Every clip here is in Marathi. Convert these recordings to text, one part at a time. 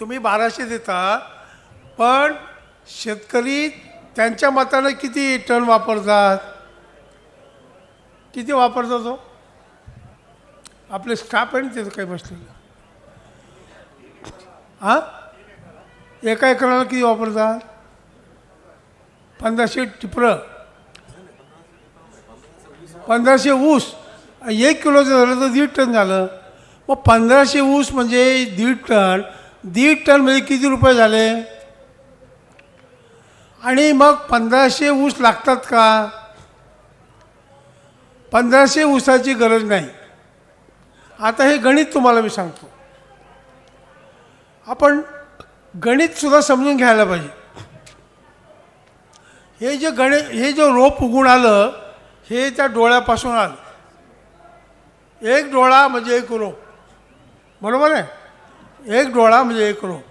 तुम्ही 1200 देता, पण शेतकरी त्यांच्या मताने किती टन वापरतात, किती वापरतात तो आपले स्टाफ आहे ना त्याचं काही बसलेलं हां एका एकराला किती वापरतात 1500 टिपरं 1500 ऊस 1 किलोचं झालं तर 1.5 टन झालं. मग 1500 ऊस म्हणजे 1.5 टन म्हणजे किती रुपये झाले. आणि मग 1500 ऊस लागतात का. 1500 ऊसाची गरज नाही. आता हे गणित तुम्हाला मी सांगतो. आपण गणितसुद्धा समजून घ्यायला पाहिजे. हे जे रोप उगून आलं हे त्या डोळ्यापासून आलं. एक डोळा म्हणजे एक रोप, बरोबर आहे. एक डोळा म्हणजे एक रोप.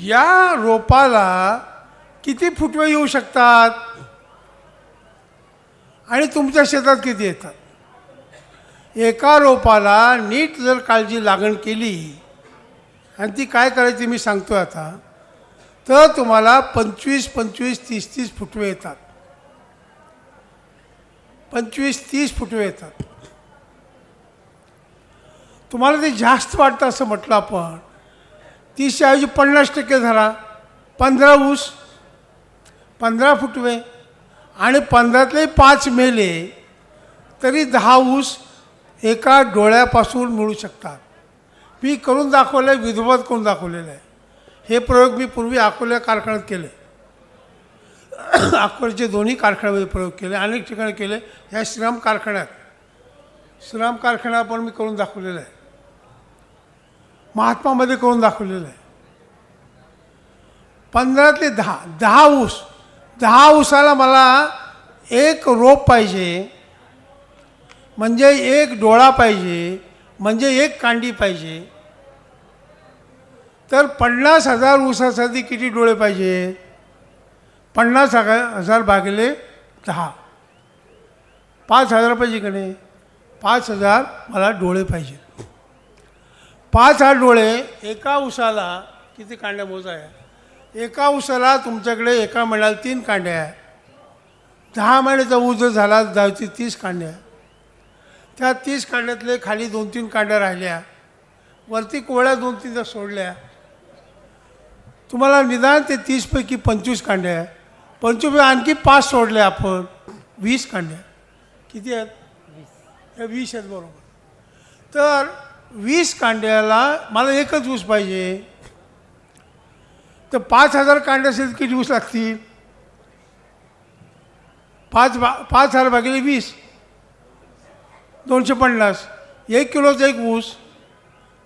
या रोपाला किती फुटवे येऊ शकतात आणि तुमच्या शेतात किती येतात. एका रोपाला नीट जर काळजी लागण केली आणि ती काय करायची मी सांगतो आता, तर तुम्हाला 25, 30 फुटवे येतात. 25-30 फुटवे येतात. तुम्हाला ते जास्त वाटतं असं म्हटलं आपण, 30 ऐवजी 50% धरा. 15 ऊस 15 फुटवे आणि 15तले 5 मेले तरी 10 ऊस एका डोळ्यापासून मिळू शकतात. मी करून दाखवलं आहे, विदर्भात करून दाखवलेलं आहे. हे प्रयोग मी पूर्वी अकोला कारखान्यात केले. अकोल्याचे दोन्ही कारखान्यामध्ये प्रयोग केले, अनेक ठिकाणी केले. ह्या श्रीराम कारखाना पण मी करून दाखवलेला आहे. महात्मामध्ये करून दाखवलेलं आहे. 15तले 10 ऊस. 10 ऊसाला मला एक रोप पाहिजे, म्हणजे एक डोळा पाहिजे, म्हणजे एक कांडी पाहिजे. तर 50,000 ऊसासाठी किती डोळे पाहिजे. 50,000 भागिले 10 5,000 पाहिजे का नाही. 5,000 मला डोळे पाहिजे. 5,000 डोळे एका ऊसाला किती कांड्या मोजा आहे. एका ऊसाला तुमच्याकडे एका महिन्याला 3 कांड्या आहे. 10 महिन्याचा ऊस जर झाला 30 कांड्या. त्या 30 कांड्यातले खाली 2-3 कांड्या राहिल्या, वरती कोवळ्या 2-3 जर सोडल्या, तुम्हाला निदान ते 30 पैकी 25 कांड्या आहे. 25 आणखी 5 सोडल्या आपण, 20 कांड्या. किती आहेत. 20 आहेत बरोबर. तर 20 कांड्याला मला एकच ऊस पाहिजे. तर 5,000 कांड्या असेल किती ऊस लागतील. 5,000 भागिले 20 250. 1 किलोचा एक ऊस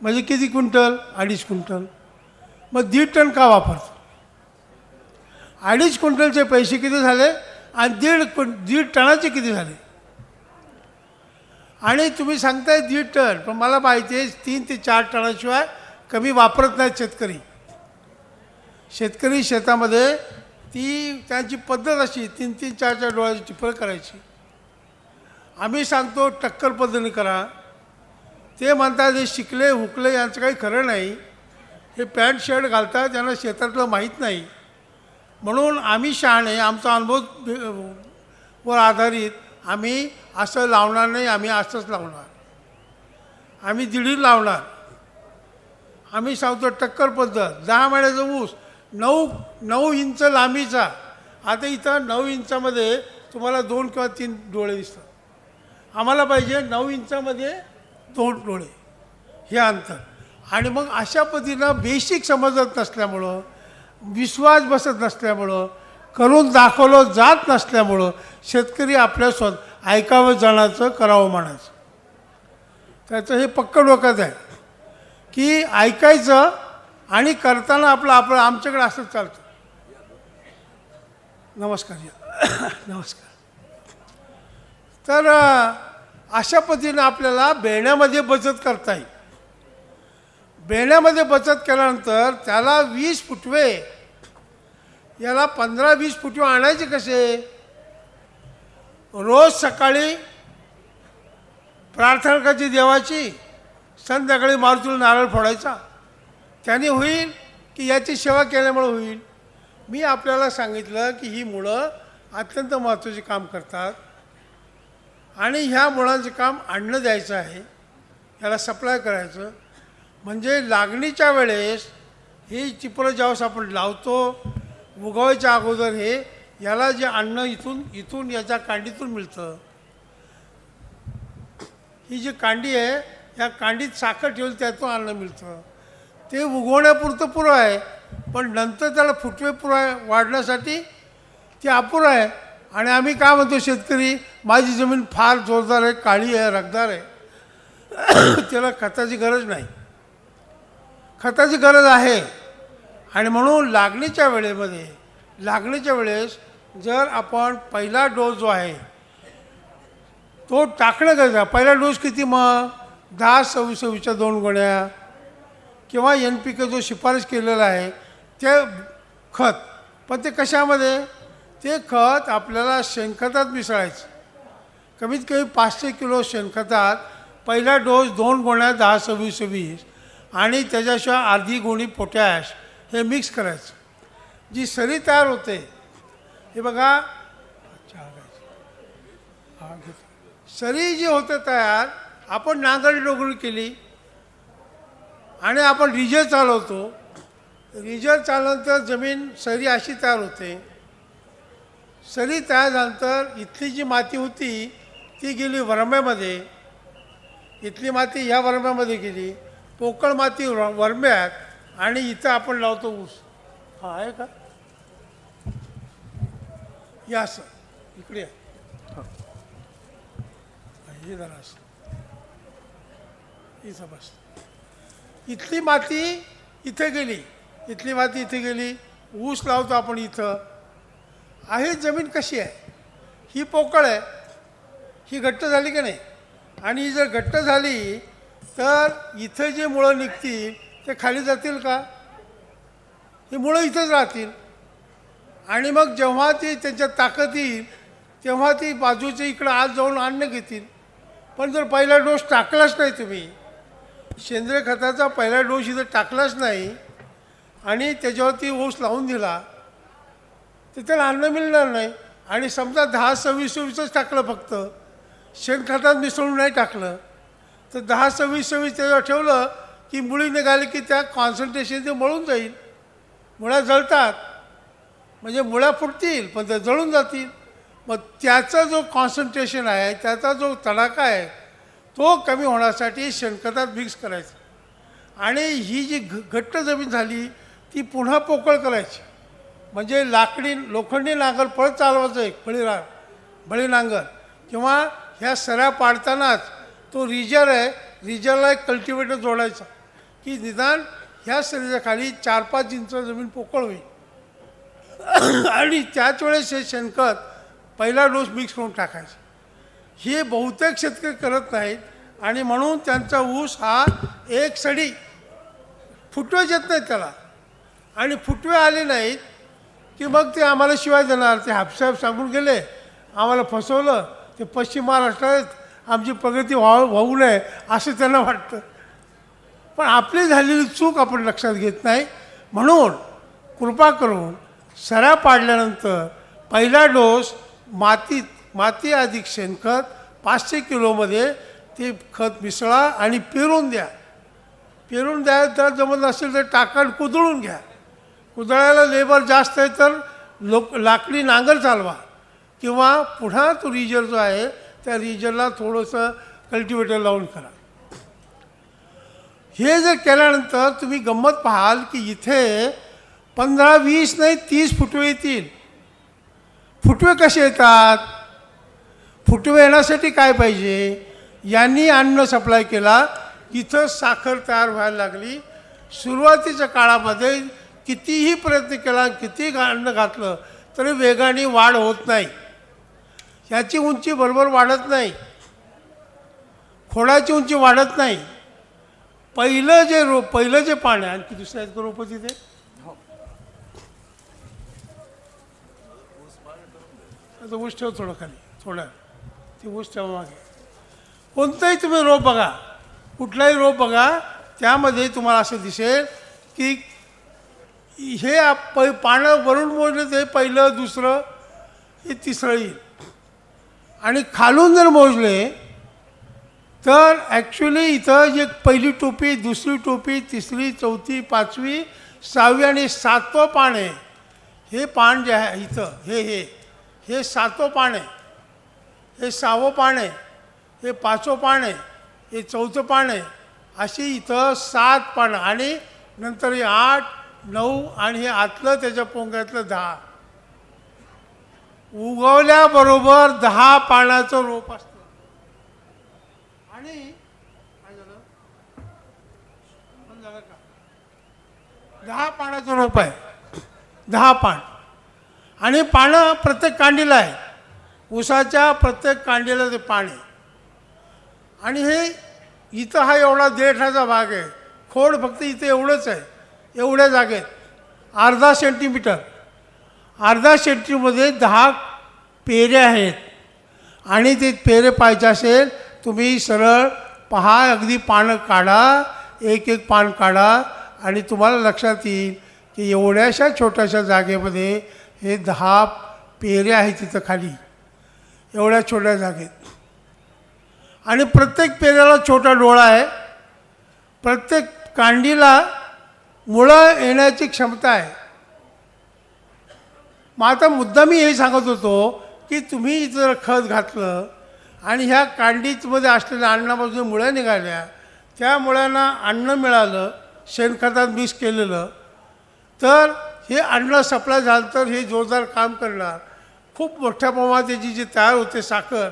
म्हणजे किती क्विंटल. 2.5 क्विंटल. मग 1.5 टन का वापरतो. 2.5 क्विंटलचे पैसे किती झाले आणि 1.5 टनाचे किती झाले. आणि तुम्ही सांगताय 1.5 टन, पण मला माहिती आहे 3 ते 4 टनाशिवाय कमी वापरत नाहीत शेतकरी. शेतामध्ये त्यांची पद्धत अशी 3-3, 4-4 डोळ्याची टिपरं करायची. आम्ही सांगतो टक्कर पद्धतीने करा. ते म्हणतात हे शिकले हुकले यांचं काही खरं नाही. हे पॅन्ट शर्ट घालतात, त्यांना शेतातलं माहीत नाही. म्हणून आम्ही शहाणे, आमचा अनुभव वर आधारित आम्ही असं लावणार नाही. आम्ही असंच लावणार. आम्ही दिढीर लावणार. आम्ही सांगतो टक्कर पद्धत. 10 महिन्याचा ऊस 9 इंच लांबीचा. आता इथं 9 इंचामध्ये तुम्हाला 2 किंवा 3 डोळे दिसतात. आम्हाला पाहिजे 9 इंचामध्ये 2 डोळे हे अंतर. आणि मग अशा पद्धतीनं बेसिक समजत नसल्यामुळं, विश्वास बसत नसल्यामुळं, करून दाखवलं जात नसल्यामुळं शेतकरी आपल्या ऐकावं जाण्याचं करावं म्हणायचं. त्याचं हे पक्क डोक्यात आहे की ऐकायचं आणि करताना आपलं आमच्याकडे असंच चालतं. नमस्कार या. नमस्कार. तर अशा पद्धतीनं आपल्याला बेण्यामध्ये बचत करता येईल. बेण्यामध्ये बचत केल्यानंतर त्याला 20 फुटवे, याला 15-20 फुटवे आणायचे कसे. रोज सकाळी प्रार्थना करायची देवाची, संध्याकाळी मारुतीला नारळ फोडायचा. त्याने होईल की याची सेवा केल्यामुळे होईल. मी आपल्याला सांगितलं की ही मुळं अत्यंत महत्त्वाचे काम करतात आणि ह्या मुळांचं काम आणणं द्यायचं आहे, याला सप्लाय करायचं. म्हणजे लागणीच्या वेळेस ही चिपरं ज्यावेळेस आपण लावतो उगवायच्या अगोदर हे याला जे अन्न इथून याच्या कांडीतून मिळतं. ही जी कांडी आहे या कांडीत साखर ठेवली त्यातून अन्न मिळतं. ते उगवण्यापुरतं पुरं आहे, पण नंतर त्याला फुटवे वाढण्यासाठी ते अपुरं आहे. आणि आम्ही काय म्हणतो शेतकरी, माझी जमीन फार जोरदार आहे, काळी आहे, रगदार आहे, त्याला खताची गरज नाही. खताची गरज आहे. आणि म्हणून लागणीच्या वेळेस जर आपण पहिला डोस जो आहे तो टाकणं गरजेचं आहे. पहिला डोस किती मग 10-26-26च्या 2 गोण्या किंवा NPK जो शिफारस केलेला आहे ते खत. पण ते कशामध्ये, ते खत आपल्याला शेणखतात मिसळायचं. कमीत कमी 500 किलो शेणखतात पहिला डोस 2 गोण्या 10-26-26 आणि त्याच्याशिवाय अर्धी गोणी पोटॅश हे मिक्स करायचं. जी सरी तयार होते हे बघा, सरी जी होते तयार, आपण नांगरणी डोंगरी केली आणि आपण रिजर चालवतो. रिजर चालवल्यानंतर जमीन सरी अशी तयार होते. सरी तयार झाल्यानंतर इथली जी माती होती ती गेली वरम्यामध्ये, इथली माती ह्या वरम्यामध्ये गेली, पोकळ माती वरम्यात, आणि इथं आपण लावतो ऊस. हा आहे का, या असं इकडे या. हे जरा असं इथं बस. इथली माती इथे गेली, इथली माती इथे गेली, ऊस लावतो आपण इथं. आहे जमीन कशी आहे, ही पोकळ आहे, ही घट्ट झाली की नाही. आणि ही जर घट्ट झाली तर इथं जे मुळं निघतील ते खाली जातील का, ही मुळं इथंच राहतील. आणि मग जेव्हा ती त्यांच्यात ताकद येईल तेव्हा ती बाजूच्या इकडं आत जाऊन अन्न घेतील. पण जर पहिला डोस टाकलाच नाही, तुम्ही सेंद्रिय खताचा पहिला डोस इथं टाकलाच नाही आणि त्याच्यावरती ऊस लावून दिला तर त्याला अन्न मिळणार नाही. आणि समजा 10-26-26च टाकलं, फक्त शेणखतात मिसळून नाही टाकलं, तर 10-26-26 त्याच्यावर ठेवलं की मुळी निघाली की त्या कॉन्सन्ट्रेशन ते मळून जाईल. मुळ्या जळतात म्हणजे मुळ्या फुटतील पण ते जळून जातील. मग त्याचा जो कॉन्सन्ट्रेशन आहे, त्याचा जो तडाखा आहे, तो कमी होण्यासाठी शेणखतात मिक्स करायचं. आणि ही जी घट्ट जमीन झाली ती पुन्हा पोकळ करायची. म्हणजे लोखंडी नांगर परत चालवायचं, एक बळी नांगर, किंवा ह्या सऱ्या पाडतानाच तो रिजर आहे, रिजरला एक कल्टिवेटर जोडायचा की निदान ह्या सरीच्या खाली 4-5 इंच जमीन पोकळ होईल. आणि त्याच वेळेस हे शेणखत पहिला डोस मिक्स करून टाकायचा. हे बहुतेक शेतकरी करत नाहीत आणि म्हणून त्यांचा ऊस हा एक सडी, फुटवेच येत नाहीत त्याला. आणि फुटवे आले नाहीत की मग ते आम्हाला शिवाय देणार. ते हापसाहेब सांगून गेले, आम्हाला फसवलं, ते पश्चिम महाराष्ट्रात आमची प्रगती होऊ नये असं त्यांना वाटतं. पण आपली झालेली चूक आपण लक्षात घेत नाही. म्हणून कृपा करून सऱ्या पाडल्यानंतर पहिला डोस माती अधिक शेणखत 500 किलोमध्ये ते खत मिसळा आणि पेरून द्या. तर जमत नसेल तर टाकण कुदळून घ्या. कुदळायला लेबर जास्त आहे तर लाकडी नांगर चालवा, किंवा पुन्हा तो रिजर जो आहे त्या रिजरला थोडंसं कल्टिवेटर लावून करा. हे जर केल्यानंतर तुम्ही गंमत पाहाल की इथे 15-20 नाही 30 फुटवे येतील. फुटवे कसे येतात, फुटवे येण्यासाठी काय पाहिजे, यांनी अन्न सप्लाय केला, इथं साखर तयार व्हायला लागली. सुरुवातीच्या काळामध्ये कितीही प्रयत्न केला, किती अन्न घातलं तरी वेगाने वाढ होत नाही. ह्याची उंची बरोबर वाढत नाही, खोडाची उंची वाढत नाही. पहिलं जे पाणी, आणखी दुसऱ्या एक रोपं तिथे आता ऊस ठेव थोडं खाली, थोडं ते ऊस ठेवा मागे. कोणताही तुम्ही रोप बघा, कुठलाही रोप बघा, त्यामध्ये तुम्हाला असं दिसेल की हे पानं वरून मोजलं ते पहिलं दुसरं हे तिसरं येईल आणि खालून जर मोजले तर ॲक्च्युली इथं जे पहिली टोपी दुसरी टोपी तिसरी चौथी पाचवी सहावी आणि सातवं पान आहे. हे पान जे आहे इथं हे सातवं पान आहे, हे सहावं पान आहे, हे पाचवं पान आहे, हे चौथं पान आहे. अशी इथं 7 पानं आणि नंतर हे 8 9 आणि हे आतलं त्याच्या पोंग्यातलं 10. उगवल्याबरोबर 10 पानाचं रोप असतं. आणि काय झालं झालं का 10 पानाचं रोप आहे. 10 पान आणि पानं प्रत्येक कांडीला आहे. ऊसाच्या प्रत्येक कांडीला ते पान आहे. आणि हे इथं हा एवढा 1.5 भाग आहे. खोड फक्त इथे एवढंच आहे, एवढ्या जागेत अर्धा सेंटीमीटर. अर्धा सेंटीमध्ये 10 पेऱ्या आहेत. आणि ते पेरे पाहिजे असेल तुम्ही सरळ पहा, अगदी पानं काढा, एक एक पान काढा आणि तुम्हाला लक्षात येईल की एवढ्याशा छोट्याशा जागेमध्ये हे 10 पेऱ्या आहेत तिथं खाली, एवढ्या छोट्या जागेत. आणि प्रत्येक पेऱ्याला छोटा डोळा आहे. प्रत्येक कांडीला मुळं येण्याची क्षमता आहे. मग आता मुद्दा मी हे सांगत होतो की तुम्ही जर खत घातलं आणि ह्या कांडीमध्ये असलेल्या अन्नापासून मुळ्या निघाल्या, त्या मुळ्यांना अन्न मिळालं शेणखतात मिक्स केलेलं, तर हे अन्न सप्लाय झालं तर हे जोरदार काम करणार. खूप मोठ्या प्रमाणात त्याची जी तयार होते साखर,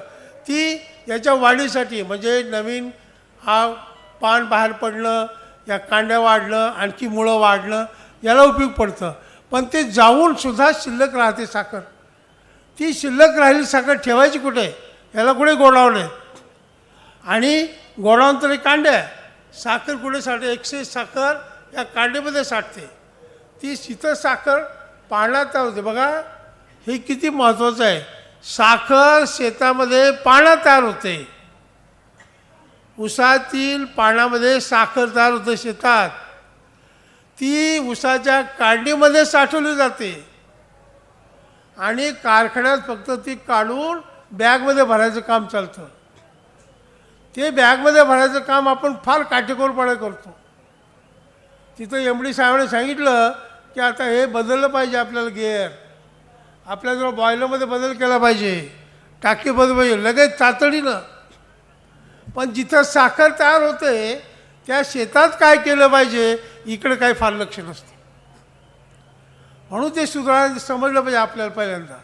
ती याच्या वाढीसाठी म्हणजे नवीन हा पान बाहेर पडणं, या कांड्या वाढणं, आणखी मुळं वाढणं याला उपयोग पडतं. पण ते जाऊनसुद्धा शिल्लक राहते साखर. ती शिल्लक राहिली साखर ठेवायची कुठे? याला कुठे गोडाऊन आहे आणि गोडाऊन तरी कांड्या. साखर कुठे साठते? एक्सेस साखर या कांडीमध्ये साठते. ती शीतल साखर पाण्यात तयार होते. बघा हे किती महत्त्वाचं आहे. साखर शेतामध्ये पाण्यात तयार होते. ऊसातील पाण्यामध्ये साखर तयार होते शेतात. ती ऊसाच्या कांडीमध्ये साठवली जाते आणि कारखान्यात फक्त ती काढून बॅगमध्ये भरायचं काम चालतं. ते बॅगमध्ये भरायचं काम आपण फार काटेकोरपणे करतो. तिथं MD साहेबांनी सांगितलं की आता हे बदललं पाहिजे आपल्याला गिअर, आपल्याजवळ बॉयलरमध्ये बदल केला पाहिजे, टाकी बदल पाहिजे लगेच तातडीनं. पण जिथं साखर तयार होते त्या शेतात काय केलं पाहिजे इकडे काही फार लक्ष नसतं. म्हणून ते सुधारणा समजलं पाहिजे आपल्याला. पहिल्यांदा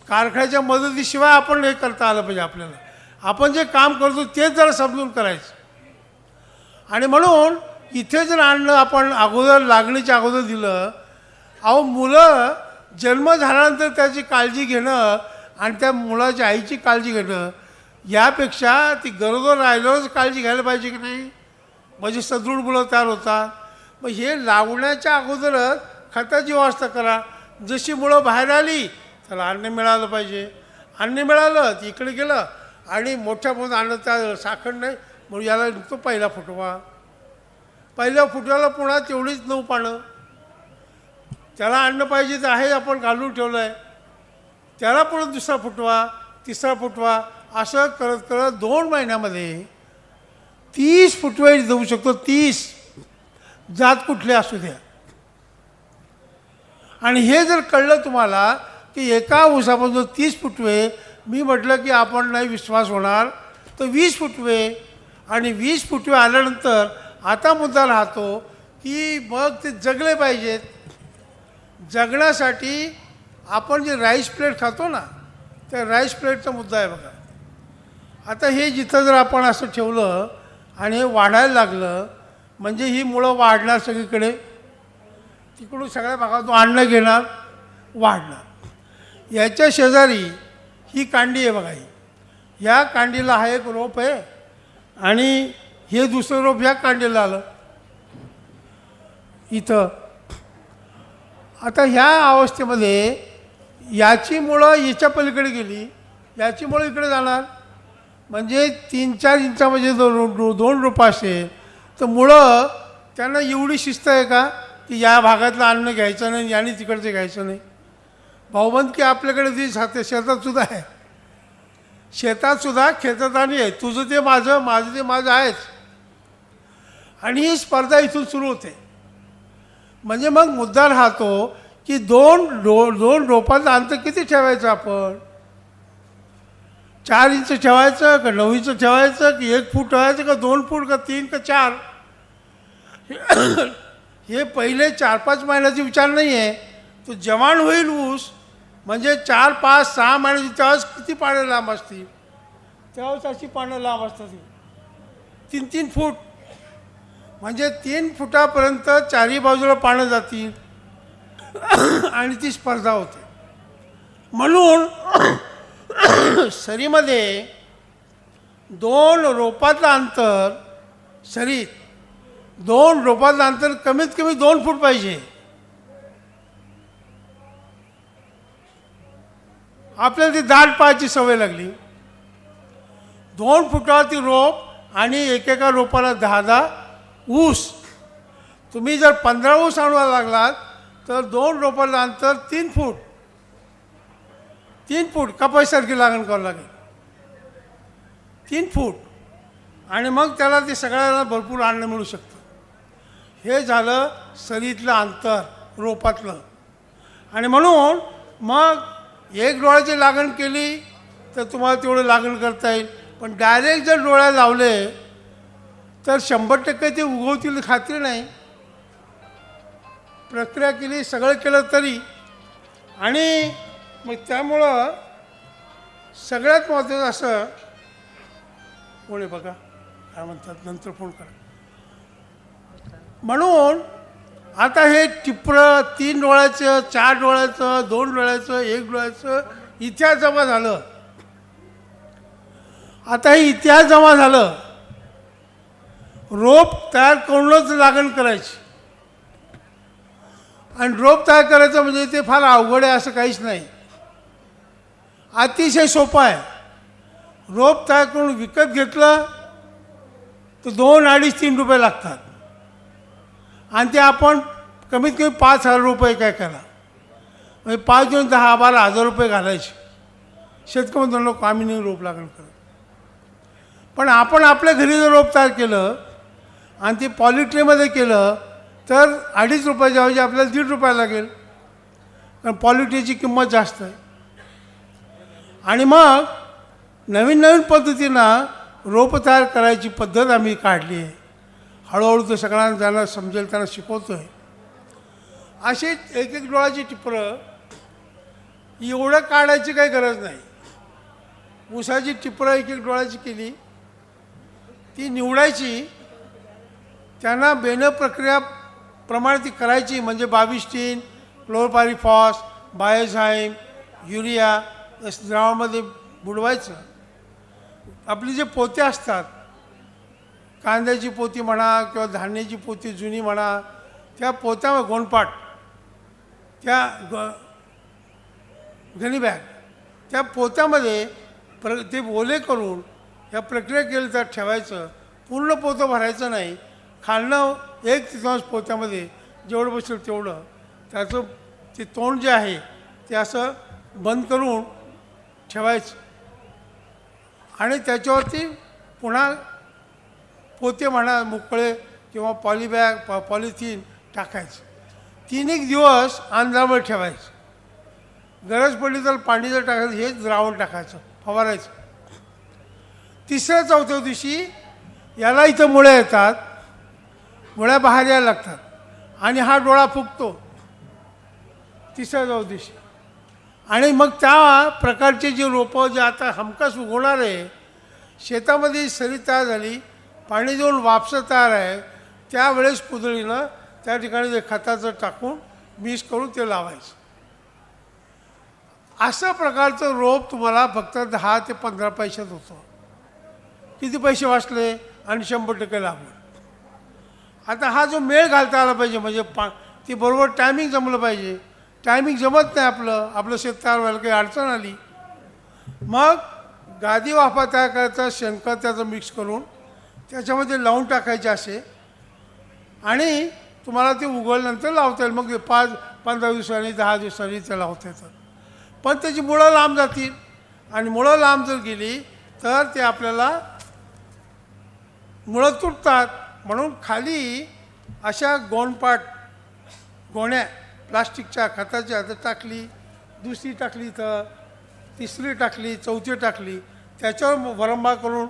कारखान्याच्या मदतीशिवाय आपण हे करता आलं पाहिजे. आपल्याला आपण जे काम करतो तेच जरा समजून करायचं. आणि म्हणून इथे जर अन्न आपण अगोदर लागणीच्या अगोदर दिलं, अहो मुलं जन्म झाल्यानंतर त्याची काळजी घेणं आणि त्या मुलाच्या आईची काळजी घेणं यापेक्षा ती गरोदर राहिल्यावरच काळजी घ्यायला पाहिजे की नाही? म्हणजे सदृढ मुलं तयार होतात. मग हे लावण्याच्या अगोदरच खताची व्यवस्था करा. जशी मुलं बाहेर आली त्याला अन्न मिळालं पाहिजे. अन्न मिळालं ती इकडे गेलं आणि मोठ्या मोठ्या अन्न त्या साखर नाही म्हणून याला निघतो पहिला फुटवा. पहिल्या फुटव्याला पुन्हा तेवढीच 9 पानं. त्याला अन्न पाहिजे तर आहे आपण घालून ठेवलं आहे. त्याला पुढे दुसरा फुटवा, तिसरा फुटवा असं करत करत 2 महिन्यामध्ये 30 फुटवे देऊ शकतो. 30 जात कुठले असू द्या. आणि हे जर कळलं तुम्हाला की एका ऊसापासून 30 फुटवे, मी म्हटलं की आपण नाही विश्वास होणार तर 20 फुटवे. आणि 20 फुटवे आल्यानंतर आता मुद्दा राहतो की मग ते जगले पाहिजेत. जगण्यासाठी आपण जे राईस प्लेट खातो ना, त्या राईस प्लेटचा मुद्दा आहे बघा. आता हे जिथं जर आपण असं ठेवलं आणि हे वाढायला लागलं म्हणजे ही मुळं वाढणार सगळीकडे. तिकडून सगळ्या भागातून अन्न घेणार, वाढणार. याच्या शेजारी ही कांडी आहे बघा. ह्या कांडीला हा एक रोप आहे आणि हे दुसरं रोप ह्या कांडीला आलं इथं. आता ह्या अवस्थेमध्ये याची मुळं याच्या पलीकडे गेली, याची मुळं इकडे जाणार. म्हणजे 3-4 इंचामध्ये 2 रोपं असेल तर मुळं त्यांना एवढी शिस्त आहे का की या भागातलं अन्न घ्यायचं नाही याने तिकडचं घ्यायचं नाही? भाऊबंदकी आपल्याकडे जी शेतातसुद्धा आहे, शेतातसुद्धा खेळताना आहे, तुझं ते माझं, माझं ते माझं आहेच. आणि ही स्पर्धा इथून सुरू होते. म्हणजे मग मुद्दा राहतो की दोन रोपांचं अंतर किती ठेवायचं आपण? 4 इंच ठेवायचं का 9 इंच ठेवायचं की 1 फूट ठेवायचं का 2 फूट का 3 का 4? हे पहिले 4-5 महिन्याचे विचार नाही आहे. तो जवान होईल ऊस म्हणजे 4, 5, 6 महिन्याची, त्यावेळेस किती पानं लांब असतील? त्यावेळेस अशी पानं लांब असतात 3-3 फूट. म्हणजे 3 फुटापर्यंत चारही बाजूला पानं जातील आणि ती स्पर्धा होते. म्हणून सरीमध्ये 2 रोपातलं अंतर, सरीत 2 रोपातलं अंतर कमीत कमी 2 फूट पाहिजे. आपल्याला ती दाट पाहायची सवय लागली. 2 फुटावरती रोप आणि एकेका रोपाला 10 ऊस. तुम्ही जर 15 ऊस आणवायला लागलात तर 2 रोपाला अंतर 3 फूट. 3 फूट कपाशीसारखी लागण करावं लागेल. 3 फूट. आणि मग त्याला ते सगळ्यांना भरपूर अन्न मिळू शकतं. हे झालं सरीतलं अंतर रोपातलं. आणि म्हणून मग 1 डोळ्याची लागण केली तर तुम्हाला तेवढं लागण करता येईल. पण डायरेक्ट जर डोळ्या लावले तर 100% ते उगवतील खात्री नाही. प्रक्रिया केली, सगळं केलं तरी. आणि मग त्यामुळं सगळ्यात महत्त्वाचं असं कोणी बघा काय म्हणतात, नंतर फोन करा. म्हणून आता हे टिपरं 3 डोळ्याचं, 4 डोळ्याचं, 2 डोळ्याचं, 1 डोळ्याचं इतिहास जमा झालं. आता हे इतिहास जमा झालं. रोप तयार करूनच लागण करायची. आणि रोप तयार करायचं म्हणजे ते फार अवघड आहे असं काहीच नाही. अतिशय सोपं आहे. रोप तयार करून विकत घेतलं तर 2, 2.5, 3 रुपये लागतात. आणि ते आपण कमीत कमी 5,000 रुपये काय करा, म्हणजे 5 2 10 12,000 रुपये घालायचे. शेतकरी म्हणतो लोक आम्ही नाही रोप लागण करत. पण आपण आपल्या घरी जर रोप तयार केलं आणि ते पॉलिट्रेमध्ये केलं तर 2.5 रुपयाच्या ऐवजी आपल्याला 1.5 रुपया लागेल. कारण पॉलिट्रेची किंमत जास्त आहे. आणि मग नवीन पद्धतीनं रोप तयार करायची पद्धत आम्ही काढली आहे. हळूहळू तर सगळ्यांना ज्यांना समजेल त्यांना शिकवतो आहे. अशी 1-1 डोळ्याची टिपरं एवढं काढायची काही गरज नाही. ऊसाची टिपरं 1-1 डोळ्याची केली, ती निवडायची, त्यांना बेन प्रक्रिया प्रमाणे ती करायची. म्हणजे 22 क्लोरोपायरिफॉस, बायोझाईम, युरिया द्रावणामध्ये बुडवायचं. आपली जे पोते असतात, कांद्याची पोती म्हणा किंवा धान्याची पोती जुनी म्हणा, त्या पोत्यामध्ये गोणपाट, त्या गणी बॅग, त्या पोत्यामध्ये ते ओले करून या प्रक्रिया केली तर ठेवायचं. पूर्ण पोतं भरायचं नाही. खालनं 1/3 पोत्यामध्ये जेवढं बसेल तेवढं त्याचं ते तोंड जे आहे ते असं बंद करून ठेवायचं. आणि त्याच्यावरती पुन्हा पोते म्हणा मोकळे किंवा पॉलिबॅग पॉलिथिन टाकायचं. 3-1 दिवस अंधारावर ठेवायचं. गरज पडली तर पाणी जर टाकायचं, हेच द्रावण टाकायचं, फवारायचं. 3ऱ्या-4थ्या दिवशी याला इथं मुळ्या येतात, मुळ्या बाहेर यायला लागतात आणि हा डोळा फुगतो 3ऱ्या-4थ्या दिवशी. आणि मग त्या प्रकारचे जे रोपं जे आता हमखास उगवणार आहे, शेतामध्ये सरी तयार झाली, पाणी देऊन वापसं तयार आहे, त्यावेळेस कुदळीनं त्या ठिकाणी ते खताचं टाकून मिक्स करून ते लावायचं. असं प्रकारचं रोप तुम्हाला फक्त 10 ते 15 पैशात होतं. किती पैसे वाचले आणि 100% लागवड. आता हा जो मेळ घालता आला पाहिजे, म्हणजे ती बरोबर टायमिंग जमलं पाहिजे. टायमिंग जमत नाही आपलं शेत तयार व्हायला काही अडचण आली, मग गादी वाफा तयार करायचा, शेणखत त्याचं मिक्स करून त्याच्यामध्ये लावून टाकायचे असे. आणि तुम्हाला ते उगवल्यानंतर लावता येईल. मग 5-15 दिवसांनी 10 दिवसांनी ते लावता येतं. पण त्याची मुळं लांब जातील आणि मुळं लांब जर गेली तर ते आपल्याला मुळं तुटतात. म्हणून खाली अशा गोण्या प्लास्टिकच्या खताच्या तर टाकली, दुसरी टाकली, तर तिसरी टाकली, चौथी टाकली, त्याच्यावर वरंबा करून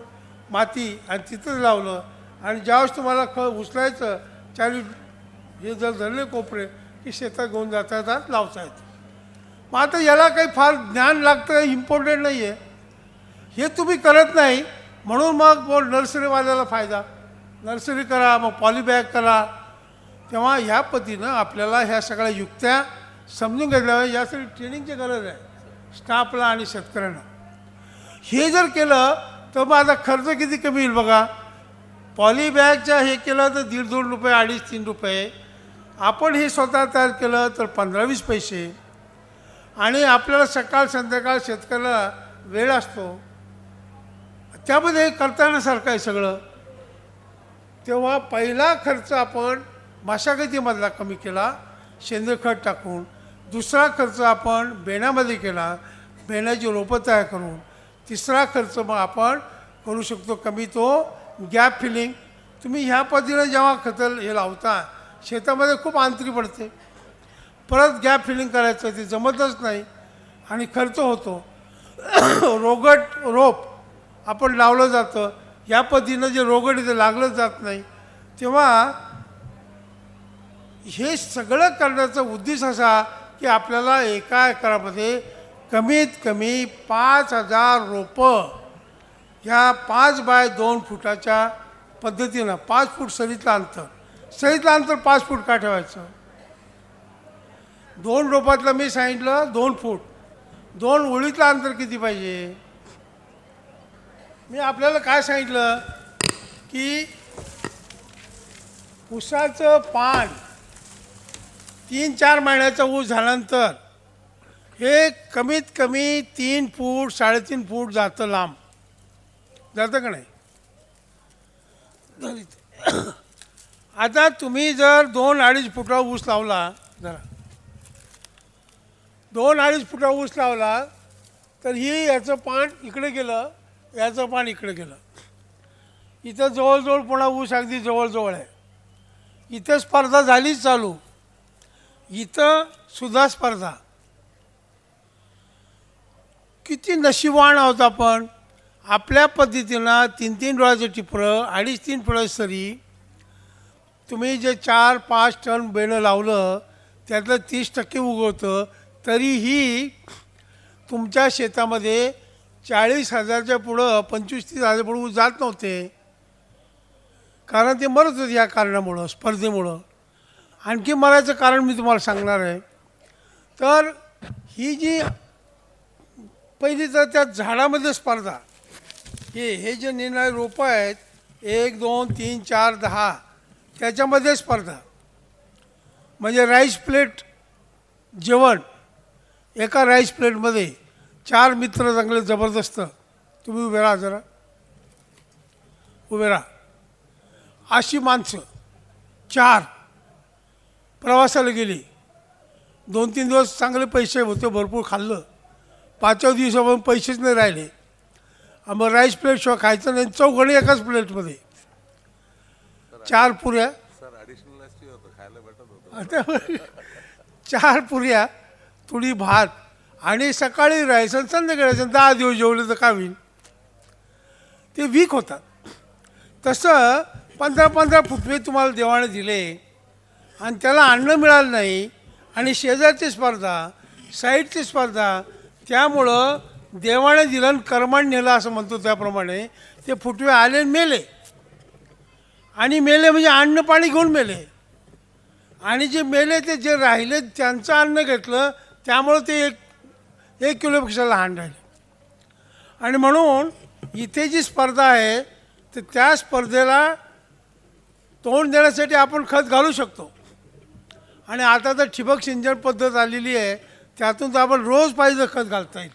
माती आणि तिथंच लावलं. आणि ज्यावेळेस तुम्हाला उचलायचं चारी हे जर धरले कोपरे की शेतात घेऊन जाता येतात, लावता येतं. मग आता याला काही फार ज्ञान लागतं, इम्पॉर्टंट नाही आहे. हे तुम्ही करत नाही म्हणून मग नर्सरीवाल्याला फायदा. नर्सरी करा, मग पॉलीबॅग करा. तेव्हा ह्या पद्धतीनं आपल्याला ह्या सगळ्या युक्त्या समजून घेतल्या. यासाठी ट्रेनिंगची गरज आहे स्टाफला आणि शेतकऱ्यांना. हे जर केलं तर मग आता खर्च किती कमी येईल बघा. पॉलीबॅगच्या हे केलं तर 1.5-2 रुपये, 2.5-3 रुपये. आपण हे स्वतः तयार केलं तर 15-20 पैसे. आणि आपल्याला सकाळ संध्याकाळ शेतकऱ्याला वेळ असतो, त्यामध्ये करता येण्यासारखं आहे सगळं. तेव्हा पहिला खर्च आपण मशागतीमधला कमी केला शेंद्रीय खत टाकून. दुसरा खर्च आपण बेण्यामध्ये केला, बेण्याची रोपं तयार करून. तिसरा खर्च मग आपण करू शकतो कमी, तो गॅप फिलिंग. तुम्ही ह्या पद्धतीनं जेव्हा खतं हे लावता शेतामध्ये खूप अंतरी पडते, परत गॅप फिलिंग करायचं ते जमतच नाही आणि खर्च होतो. रोप आपण लावलं जातं, या पद्धतीनं जे रोगट इथे लागलंच जात नाही. तेव्हा हे सगळं करण्याचा उद्देश असा की आपल्याला एका एकरामध्ये कमीत कमी 5,000 रोपं ह्या 5x2 फुटाच्या पद्धतीनं, 5 फूट सरीतलं अंतर 5 फूट का ठेवायचं. 2 रोपातलं मी सांगितलं 2 फूट. 2 ओळीतलं अंतर किती पाहिजे. मी आपल्याला काय सांगितलं की ऊसाचं पान 3-4 महिन्याचा ऊस झाल्यानंतर हे कमीत कमी 3 फूट 3.5 फूट जातं, लांब जातं का नाही. आता तुम्ही जर 2-2.5 फुटा ऊस लावला, जरा 2-2.5 फुटा ऊस लावला तर याचं पान इकडे गेलं, याचं पान इकडे गेलं. इथं जवळजवळ पुन्हा ऊस अगदी जवळजवळ आहे. इथं स्पर्धा झालीच चालू, इथं सुद्धा स्पर्धा. किती नशिबवान आहोत आपण. आपल्या पद्धतीनं 3-3 डोळ्याचं टिपरं, 2.5-3 फुटाची सरी. तुम्ही जे 4-5 टन बेणं लावलं त्यातलं 30% उगवतं, तरीही तुमच्या शेतामध्ये 40,000च्या पुढं 25-30,000 पुढं ऊस जात नव्हते. कारण ते मरत होते या कारणामुळं, स्पर्धेमुळं. आणखी मरायचं कारण मी तुम्हाला सांगणार आहे. तर ही जी पहिली तर त्या झाडामध्ये स्पर्धा, हे जे निराळे रोपं आहेत 1, 2, 3, 4, 10 त्याच्यामध्ये स्पर्धा. म्हणजे राईस प्लेट जेवण, एका राईस प्लेटमध्ये 4 मित्र चांगले जबरदस्त. तुम्ही उभे राहा, जरा उभे राहा. अशी माणसं 4 प्रवासाला गेली. 2-3 दिवस चांगले पैसे होते, भरपूर खाल्लं. 5व्या दिवसापासून पैसेच नाही राहिले. मग राईस प्लेट शिवाय खायचं नाही. चौघडी एकाच प्लेटमध्ये 4 पुऱ्या, 4 पुऱ्या, थोडी भात आणि सकाळी राहायचं, संध्याकाळी 10 दिवस जेवले तर काय होईल. ते वीक होतात. तसं 15-15 फुटवे तुम्हाला देवाने दिले आणि त्याला अन्न मिळालं नाही आणि शेजारची स्पर्धा, साईडची स्पर्धा. त्यामुळं देवाने दिलं आणि कर्माने नेलं असं म्हणतो, त्याप्रमाणे ते फुटवे आले आणि मेले. आणि मेले म्हणजे अन्न पाणी घेऊन मेले. आणि जे मेले ते जे राहिले त्यांचं अन्न घेतलं, त्यामुळं ते 1 किलोपेक्षा लहान राहिले. आणि म्हणून इथे जी स्पर्धा आहे तर त्या स्पर्धेला तोंड देण्यासाठी आपण खत घालू शकतो. आणि आता तर ठिबक सिंचन पद्धत आलेली आहे, त्यातून तर आपण रोज पाहिजे खत घालता येईल.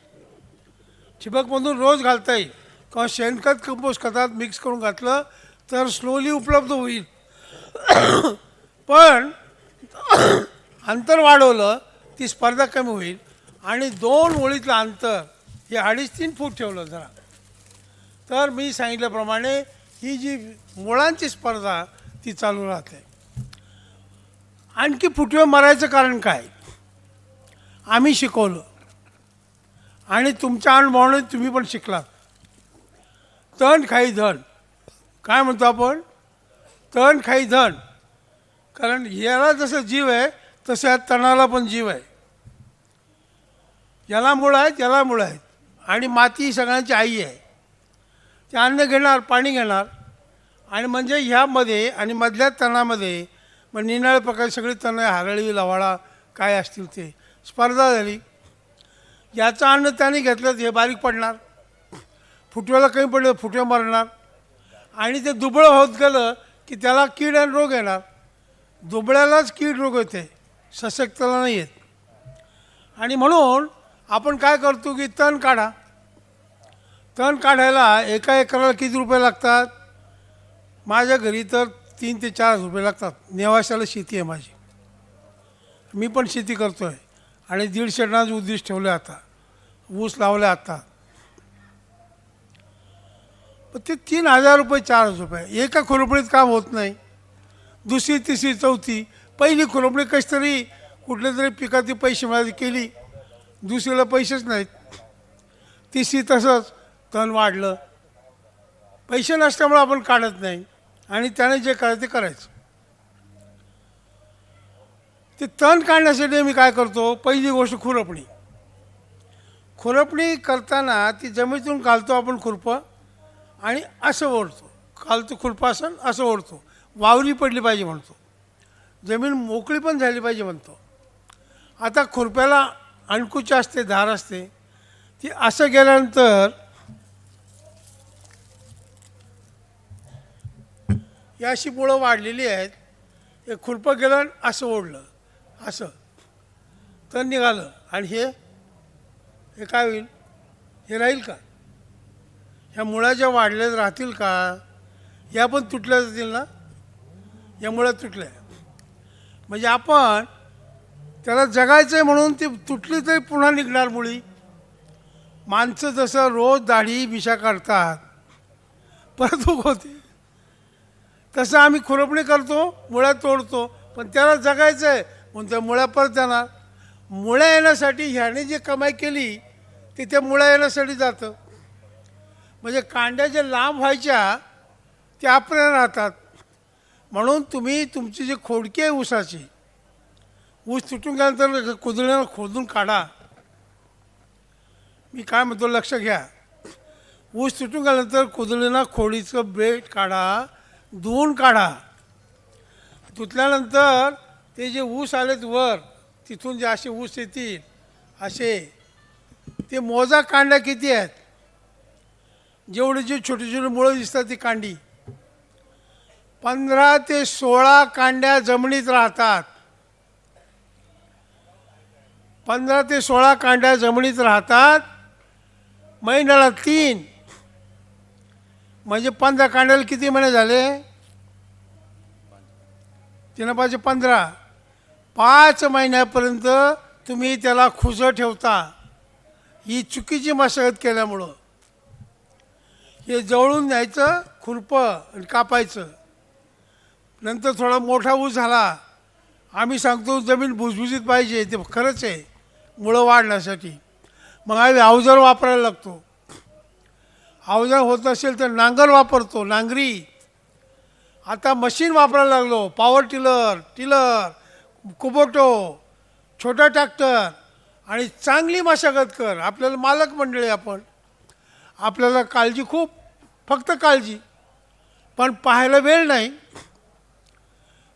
ठिबकमधून रोज घालता येईल किंवा शेणखत कंपोस्ट खतात मिक्स करून घातलं तर स्लोली उपलब्ध होईल. पण अंतर वाढवलं ती स्पर्धा कमी होईल आणि 2 ओळीतलं अंतर हे 2.5-3 फूट ठेवलं जरा, तर मी सांगितल्याप्रमाणे ही जी मुळांची स्पर्धा ती चालू राहते. आणखी फुटवे मारायचं कारण काय? आम्ही शिकवलं आणि तुमच्या अनुभवाने तुम्ही पण शिकलात. तण खाई धन, काय म्हणतो आपण? तण खाई धन. कारण याला जसं जीव आहे तसं या तणाला पण जीव आहे. याला मुळं आहेत, याला मुळं आहेत आणि माती ही सगळ्यांची आई आहे. ते अन्न घेणार, पाणी घेणार आणि म्हणजे ह्यामध्ये आणि मधल्या तणामध्ये मग निनाळे प्रकारे सगळी तणं, हरळी, लवाळा काय असतील ते स्पर्धा झाली. याचं अन्न त्याने घेतलं हे बारीक पडणार, फुटव्याला कमी पडलं फुटवे मारणार आणि ते दुबळं होत गेलं की त्याला कीड आणि रोग येणार. दुबळ्यालाच कीड रोग येते, सशक्तला नाही येत. आणि म्हणून आपण काय करतो की तण काढा. तण काढायला एका एकराला किती रुपये लागतात? माझ्या घरी तर 3 ते 4 रुपये लागतात. नेवाशाला शेती आहे माझी, मी पण शेती करतो आहे आणि 150 टनाचे उद्दिष्ट ठेवले. आता ऊस लावले आता, पण ते 3,000 रुपये 4,000 रुपये एका खुरपणीत काम होत नाही. दुसरी तिसरी चौथी, पहिली खुरपणी कशी तरी कुठल्या तरी पिकाचे पैसे मिळाले केली, दुसरीला पैसेच नाहीत. तिसरी तसंच तण वाढलं, पैसे नसल्यामुळे आपण काढत नाही आणि त्याने जे करायचं ते करायचं. ते तण काढण्यासाठी मी काय करतो? पहिली गोष्ट खुरपणी. खुरपणी करताना ती जमिनीतून घालतो आपण खुरपं आणि असं ओढतो, घालतो खुरपासन असं ओढतो. वावरी पडली पाहिजे म्हणतो, जमीन मोकळी पण झाली पाहिजे म्हणतो. आता खुरप्याला अणकुची असते, धार असते, ती असं गेल्यानंतर या अशी मुळं वाढलेली आहेत. हे खुरपं गेलं आणि असं ओढलं, असं तर निघालं आणि हे काय होईल? हे राहील का? ह्या मुळा ज्या वाढल्या राहतील का? या पण तुटल्या जातील ना? या मुळा तुटल्या म्हणजे आपण त्याला जगायचं आहे म्हणून ती तुटली तरी पुन्हा निघणार मुळी. माणसं जसं रोज दाढी मिशा काढतात परत उगवते, तसं आम्ही खुरपणी करतो, मुळ्या तोडतो, पण त्याला जगायचं आहे म्हणून त्या मुळ्या परत जाणार. मुळ्या येण्यासाठी ह्याने जी कमाई केली ती त्या मुळ्या येण्यासाठी जातं. म्हणजे कांड्या ज्या लांब व्हायच्या त्या आपल्याला राहतात. म्हणून तुम्ही तुमची जी खोडकी आहे ऊसाची, ऊस तुटून गेल्यानंतर कुदळीनं खोदून काढा. मी काय म्हणतो लक्ष घ्या. ऊस तुटून गेल्यानंतर कुदळीनं खोडीचं बेट काढा, धुवून काढा. धुतल्यानंतर ते जे ऊस आलेत वर, तिथून जे असे ऊस येतील असे ते मोजा. कांड्या किती आहेत? जेवढी जी छोटी छोटी मुळं दिसतात ती कांडी, 15 ते 16 कांड्या जमिनीत राहतात. 15 ते 16 कांड्या जमिनीत राहतात. महिन्याला 3 म्हणजे 15 कांड्याला किती महिने झाले? 3 5 15. 5 महिन्यापर्यंत तुम्ही त्याला खुजं ठेवता. ही चुकीची मशागत केल्यामुळं. हे जवळून न्यायचं खुरपं आणि कापायचं. नंतर थोडा मोठा ऊस झाला, आम्ही सांगतो जमीन भुसभुशीत पाहिजे, ते खरंच आहे मुळं वाढण्यासाठी. मग आम्ही अवजार वापरायला लागतो. अवजार होत असेल तर नांगर वापरतो, नांगरी. आता मशीन वापरायला लागलो, पॉवर टिलर, कुबोटो, छोटा ट्रॅक्टर. आणि चांगली मशागत कर. आपल्याला मालक मंडळी आपण, आपल्याला काळजी खूप, फक्त काळजी, पण पाहायला वेळ नाही.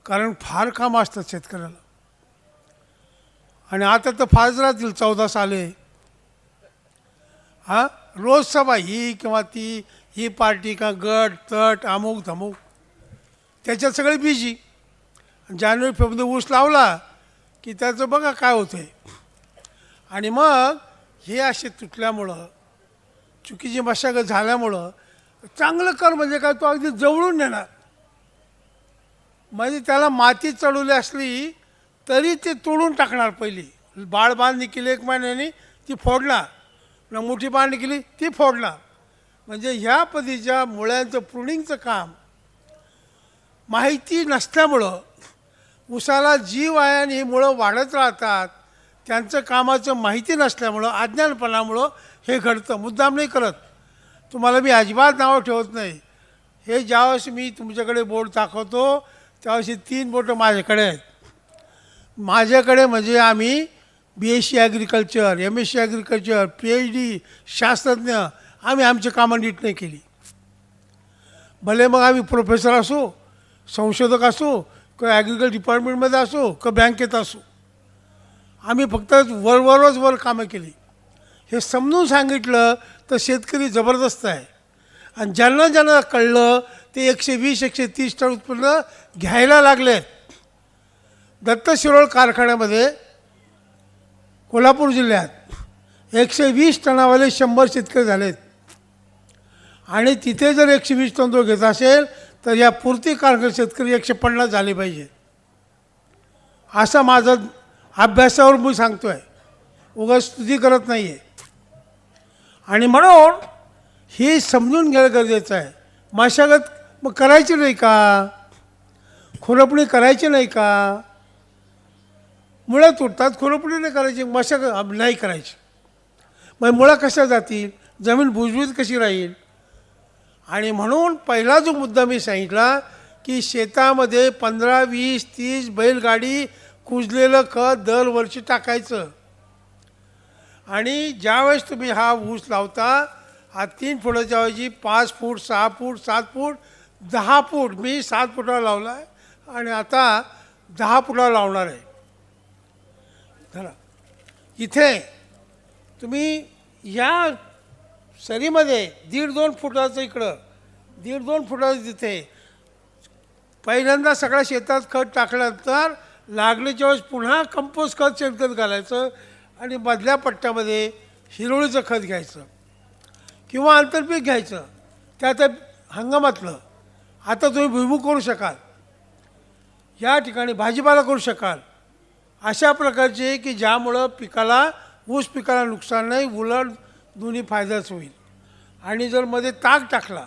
कारण फार काम असतात शेतकऱ्याला. आणि आता तर फारच राहतील 14 साले. हां, रोज सभा ही किंवा ती, ही पार्टी का गट तट अमुक धमुक, त्याच्यात सगळे बिजी. जानेवारी फेब्रुवारी ऊस लावला की त्याचं बघा काय होतं आहे. आणि मग हे असे तुटल्यामुळं, चुकीची मशागत झाल्यामुळं, चांगलं कर म्हणजे काय, तो अगदी जवळून नेणार. म्हणजे त्याला माती चढवली असली तरी ते तोडून टाकणार. पहिली बाळ बांधणी केली 1 महिन्याने ती फोडणार, न मोठी बांधणी केली ती फोडणार. म्हणजे ह्या पद्धतीच्या मुळ्यांचं प्रुनिंगचं काम माहिती नसल्यामुळं उसाला जीव आहे आणि ही मुळं वाढत राहतात. त्यांचं कामाचं माहिती नसल्यामुळं अज्ञानपणामुळं हे घडतं. मुद्दाम नाही करत. तुम्हाला मी अजिबात नावं ठेवत नाही. हे ज्यावेळेस मी तुमच्याकडे बोर्ड दाखवतो त्यावेळेस 3 बोटं माझ्याकडे आहेत. माझ्याकडे म्हणजे आम्ही BSc agriculture, MSc agriculture, PhD शास्त्रज्ञ, आम्ही आमची कामं नीट नाही केली. भले मग आम्ही प्रोफेसर असो, संशोधक असो, किंवा ॲग्रिकल्चर डिपार्टमेंटमध्ये असो, किंवा बँकेत असो, आम्ही फक्त वर कामं केली. हे समजून सांगितलं तर शेतकरी जबरदस्त आहे. आणि ज्यांना ज्यांना कळलं ते 120-130 टन उत्पन्न घ्यायला लागले. दत्त शिरोळ कारखान्यामध्ये कोल्हापूर जिल्ह्यात 120 टनावाले 100 शेतकरी झालेत. आणि तिथे जर 120 टन तो घेत असेल तर या पूर्ती कारखान्यात शेतकरी 150 झाले पाहिजे. असा माझा अभ्यासावर मी सांगतो आहे, उगाच स्तुती करत नाही आहे. आणि म्हणून हे समजून घ्यायला गरजेचं आहे. मशागत मग करायची नाही का? खुरपणी करायची नाही का? मुळं तुटतात, खुरपणी नाही करायची, मशागत नाही करायची. मग मुळं कशा जातील? जमीन भुसभुशीत कशी राहील? आणि म्हणून पहिला जो मुद्दा मी सांगितला की शेतामध्ये 15, 20, 30 बैलगाडी कुजलेलं खत दरवर्षी टाकायचं. आणि ज्यावेळेस तुम्ही हा ऊस लावता, हा 3 फुटाच्या ऐवजी 5 फूट, 6 फूट, 7 फूट, 10 फूट, मी 7 फुटाला लावला आहे आणि आता 10 फुटाला लावणार आहे. धरा इथे तुम्ही या सरीमध्ये 1.5-2 फुटाचं इकडं, 1.5-2 फुटाचं तिथे पहिल्यांदा सगळ्या शेतात खत टाकल्यानंतर लागण्याच्या वेळेस पुन्हा कंपोस्ट खत शेणखत घालायचं आणि मधल्या पट्ट्यामध्ये हिरोळीचं खत घ्यायचं किंवा आंतरपीक घ्यायचं. त्यात हंगामातलं आता तुम्ही भुईमूग करू शकाल, या ठिकाणी भाजीपाला करू शकाल. अशा प्रकारचे की ज्यामुळं पिकाला, ऊस पिकाला नुकसान नाही, उलट दोन्ही फायदाच होईल. आणि जर मध्ये ताक टाकला,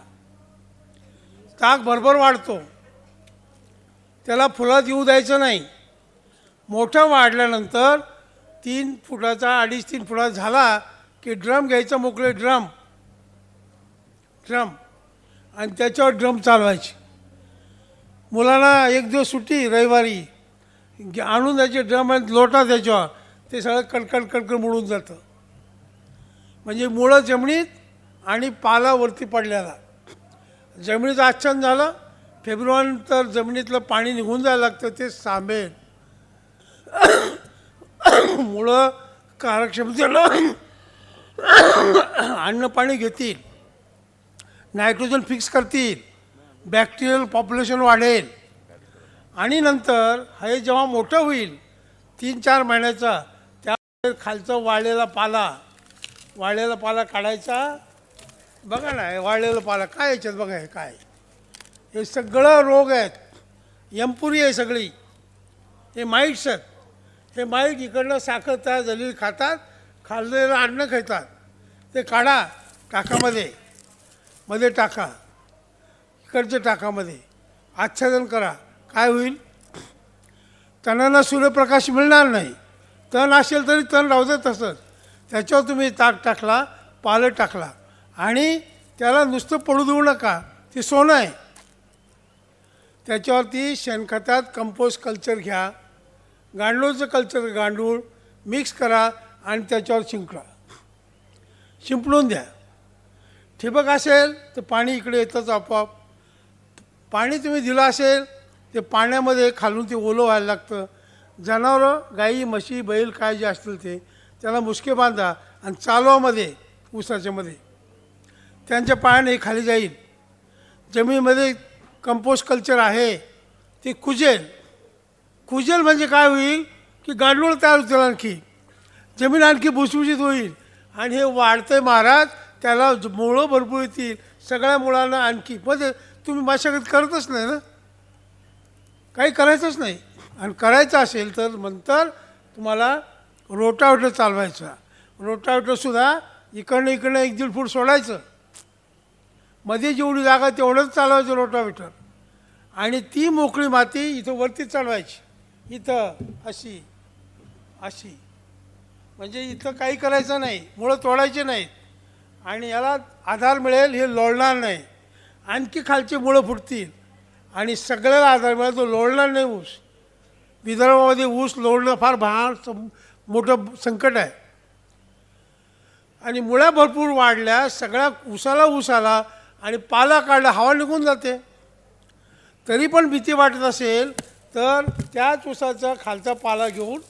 ताक भरभर वाढतो, त्याला फुलात येऊ द्यायचं नाही. मोठं वाढल्यानंतर 3 फुटाचा 2.5-3 फुटाचा झाला की ड्रम घ्यायचा, मोकळे ड्रम आणि त्याच्यावर ड्रम चालवायचे. मुलांना 1 दिवस सुट्टी रविवारी, आणून द्यायचे ड्रम आणि लोटा त्याच्यावर, ते सगळं कडकड मुडून जातं. म्हणजे मुळं जमिनीत आणि पाला वरती पडलेला. जमिनीचं आच्छादन झालं, फेब्रुवारीनंतर जमिनीतलं पाणी निघून जायला लागतं, ते सांभेल. मुळं कार्यक्षमतेनं अन्न पाणी घेतील, नायट्रोजन फिक्स करतील, बॅक्टेरियल पॉप्युलेशन वाढेल. आणि नंतर हे जेव्हा मोठं होईल 3-4 महिन्याचा, त्या खालचा वाळलेला पाला काढायचा. बघा ना, वाळलेला पाला काय याच्यात बघा, हे काय, हे सगळं रोग आहेत, यमपुरी आहे सगळी, हे माईट्स आहेत. हे माईट इकडनं साखर तयार झालेली खातात, खाल्लेलं अन्न खातात. ते काढा टाकामध्ये, मध्ये टाका, इकडच्या टाकामध्ये आच्छादन करा. काय होईल? तणांना सूर्यप्रकाश मिळणार नाही. तण असेल तरी तण राहू दे तसंच. त्याच्यावर तुम्ही ताक टाकला, पालं टाकला आणि त्याला नुसतं पडू देऊ नका, ते सोनं आहे. त्याच्यावरती शेणखतात कंपोस्ट कल्चर घ्या, गांडूळचं कल्चर, गांडूळ मिक्स करा आणि त्याच्यावर शिंपडून द्या. ठिबक असेल तर पाणी इकडे येतंच आपोआप. पाणी तुम्ही दिलं असेल ते पाण्यामध्ये खालून ते ओलं व्हायला लागतं. जनावरं, गाई, म्हशी, बैल काय जे असतील ते त्याला मुसके बांधा आणि चालवामध्ये, ऊसाच्यामध्ये त्यांच्या पायाने खाली जाईल. जमिनीमध्ये कंपोस्ट कल्चर आहे ते कुजेल म्हणजे काय होईल की गांडूळ तयार होतील, आणखी जमीन आणखी भुसभुशीत होईल. आणि हे वाढतंय महाराज, त्याला मुळं भरपूर येतील, सगळ्या मुळांना आणखी. म्हणजे तुम्ही मशागत करतच नाही ना, काही करायचंच नाही. आणि करायचं असेल तर नंतर तुम्हाला रोटावेटर चालवायचा. रोटावेटरसुद्धा इकडनं 1-1.5 फूट सोडायचं, मध्ये जेवढी जागा तेवढंच चालवायचं रोटावेटर, आणि ती मोकळी माती इथं वरती चढवायची, इथं अशी अशी. म्हणजे इथं काही करायचं नाही, मुळं तोडायचे नाहीत, आणि याला आधार मिळेल, हे लोळणार नाही. आणखी खालची मुळं फुटतील आणि सगळ्याला आधार मिळेल, तो लोळणार नाही ऊस. विदर्भामध्ये ऊस लोळणं फार मोठं संकट आहे. आणि मुळ्या भरपूर वाढल्या, सगळ्या ऊस आला आणि पाला काढला, हवा निघून जाते. तरी पण भीती वाटत असेल तर त्याच ऊसाचा खालचा पाला घेऊन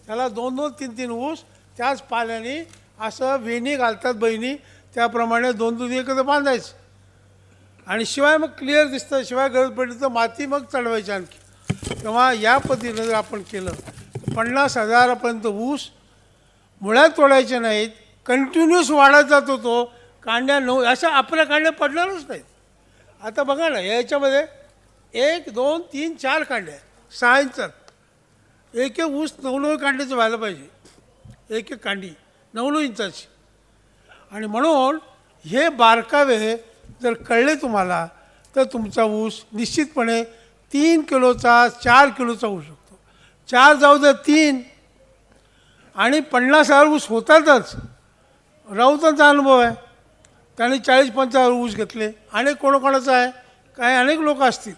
त्याला 2-2, 3-3 ऊस त्याच पाल्याने असं वेणी घालतात बहिणी, त्याप्रमाणे 2-2 एकत्र बांधायचं. आणि शिवाय मग क्लिअर दिसतं. शिवाय गरज पडली तर माती मग चढवायची आणखी. तेव्हा या पद्धतीनं जर आपण केलं 50,000पर्यंत ऊस मुळ्यात तोडायचे नाहीत, कंटिन्यूस वाढत जातो. तो कांड्या अशा आपल्या कांड्या पडणारच नाहीत. आता बघा ना, याच्यामध्ये 1, 2, 3, 4 कांड्या, 6 इंचात एक ऊस 9 कांड्याचं व्हायला पाहिजे. एक कांडी 9 इंचाची. आणि म्हणून हे बारकावे जर कळले तुम्हाला तर तुमचा ऊस निश्चितपणे 3 किलोचा 4 किलोचा होऊ शकतो. 4 जाऊ दे 3, आणि 50,000 ऊस होतातच. राऊतांचा अनुभव आहे, त्यांनी 40-50,000 ऊस घेतले. अनेक कोणाकोणाचं आहे, काय अनेक लोक असतील.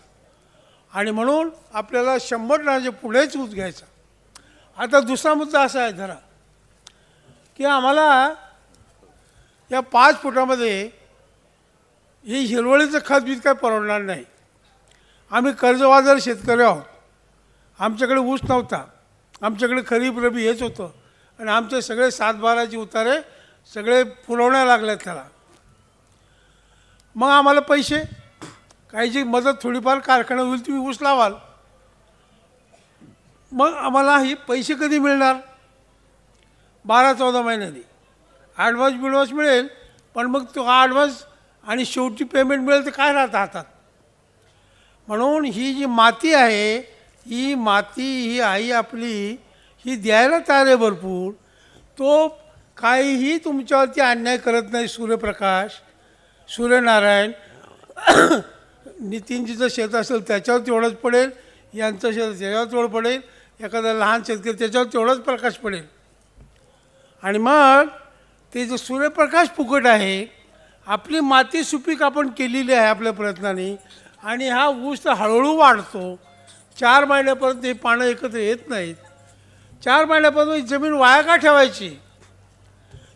आणि म्हणून आपल्याला 100 टनाच्या पुढेच ऊस घ्यायचा. आता दुसरा मुद्दा असा आहे धरा, की आम्हाला या 5 फुटामध्ये ही हिरवळीचं खत बीत काय परवडणार नाही. आम्ही कर्जबाजार शेतकरी आहोत. आमच्याकडे ऊस नव्हता, आमच्याकडे खरीप रबी हेच होतं, आणि आमचे सगळे 7-12चे उतारे सगळे पुरवण्या लागल्यात त्याला. मग आम्हाला पैसे काहीची मदत थोडीफार कारखान्यात होईल, तुम्ही ऊस लावाल. मग आम्हाला ही पैसे कधी मिळणार? 12-14 महिन्यांनी ॲडव्हान्स मिळेल. पण मग तो ॲडव्हान्स आणि शेवटी पेमेंट मिळेल तर काय राहतं हातात. म्हणून ही जी माती आहे, ही माती ही आई आपली ही द्यायला तयार आहे भरपूर. तो काहीही तुमच्यावरती अन्याय करत नाही. सूर्यप्रकाश, सूर्यनारायण, नितीनजीचं शेत असेल त्याच्यावर तेवढंच पडेल, यांचं शेत त्याच्यावर तेवढं पडेल, एखादा लहान शेतकरी त्याच्यावर तेवढाच प्रकाश पडेल. आणि मग ते जो सूर्यप्रकाश फुकट आहे, आपली माती सुपीक आपण केलेली आहे आपल्या प्रयत्नाने, आणि हा ऊस तर हळूहळू वाढतो. 4 महिन्यापर्यंत हे पानं एकत्र येत नाहीत. 4 महिन्यापर्यंत जमीन वाया का ठेवायची?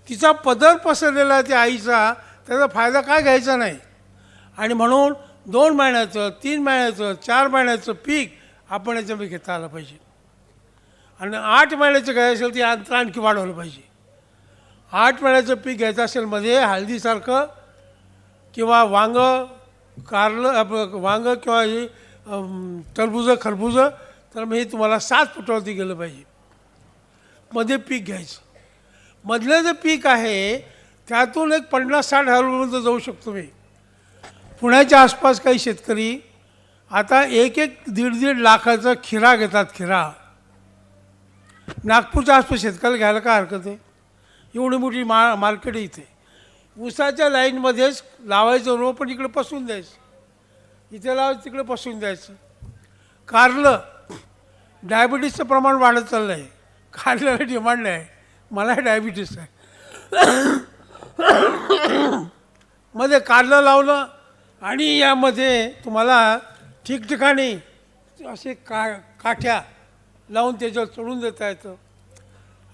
तिचा पदर पसरलेला त्या आईचा, त्याचा फायदा काय घ्यायचा नाही. आणि म्हणून 2 महिन्याचं, 3 महिन्याचं, 4 महिन्याचं पीक आपण याच्यामध्ये घेता आलं पाहिजे. आणि 8 महिन्याचं घ्यायचं असेल ते अंतर आणखी वाढवलं पाहिजे. 8 महिन्याचं पीक घ्यायचं असेल मध्ये हळदीसारखं, किंवा वांगं किंवा हे खरबुजं, तर मग हे तुम्हाला 7 फुटावरती गेलं पाहिजे. मध्ये पीक घ्यायचं. मधलं जे पीक आहे त्यातून एक 50-60 हजारपर्यंत जाऊ शकतो मी. पुण्याच्या आसपास काही शेतकरी आता 1-1, 1.5 लाखाचा खिरा घेतात. खिरा नागपूरच्या आसपास शेतकऱ्याला घ्यायला काय हरकत आहे? एवढी मोठी मार्केट आहे इथे. ऊसाच्या लाईनमध्येच लावायचं रोप, पण इकडे पसवून द्यायचं, इथे लावायचं तिकडे पसवून द्यायचं. कारलं, डायबिटीसचं प्रमाण वाढत चाललं आहे. कारल्याला डिमांड नाही. मला डायबिटीस आहे. मध्ये कारलं लावलं, आणि यामध्ये तुम्हाला ठिकठिकाणी असे काठ्या लावून त्याच्यावर चढून देता येतं.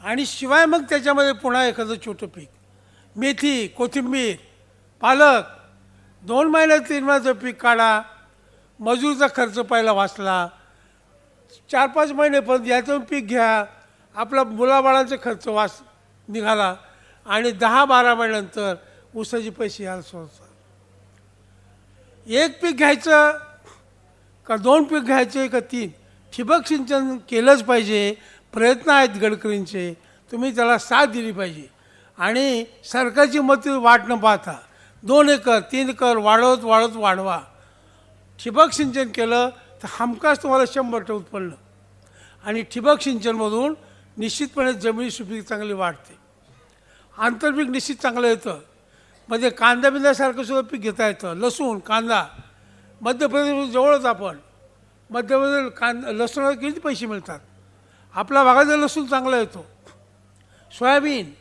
आणि शिवाय मग त्याच्यामध्ये पुन्हा एखादं छोटं पीक, मेथी, कोथिंबीर, पालक, 2 महिन्यात 3 महिन्याचं पीक काढा. मजूरचा खर्च पहिला वाचला. 4-5 महिनेपर्यंत याचं पीक घ्या, आपला मुलाबाळांचा खर्च निघाला. आणि 10-12 महिन्यानंतर ऊसाचे पैसे यायला सोडतात. 1 पीक घ्यायचं का 2 पीक घ्यायचे का 3? ठिबक सिंचन केलंच पाहिजे. प्रयत्न आहेत गडकरींचे, तुम्ही त्याला साथ दिली पाहिजे. आणि सरकारची मदत वाट न पाहता 2 एकर 3 एकर वाढवा. ठिबक सिंचन केलं तर हमखास तुम्हाला 100% उत्पन्न. आणि ठिबक सिंचनमधून निश्चितपणे जमिनी सुपीक चांगली वाढते. आंतरपीक निश्चित चांगलं येतं. म्हणजे कांदा बिंद्यासारखं सुद्धा पीक घेता येतं. लसूण, कांदा. मध्य प्रदेश जवळच आपण. मध्य प्रदेश लसूणाला किती पैसे मिळतात. आपल्या भागात लसूण चांगला येतो. सोयाबीन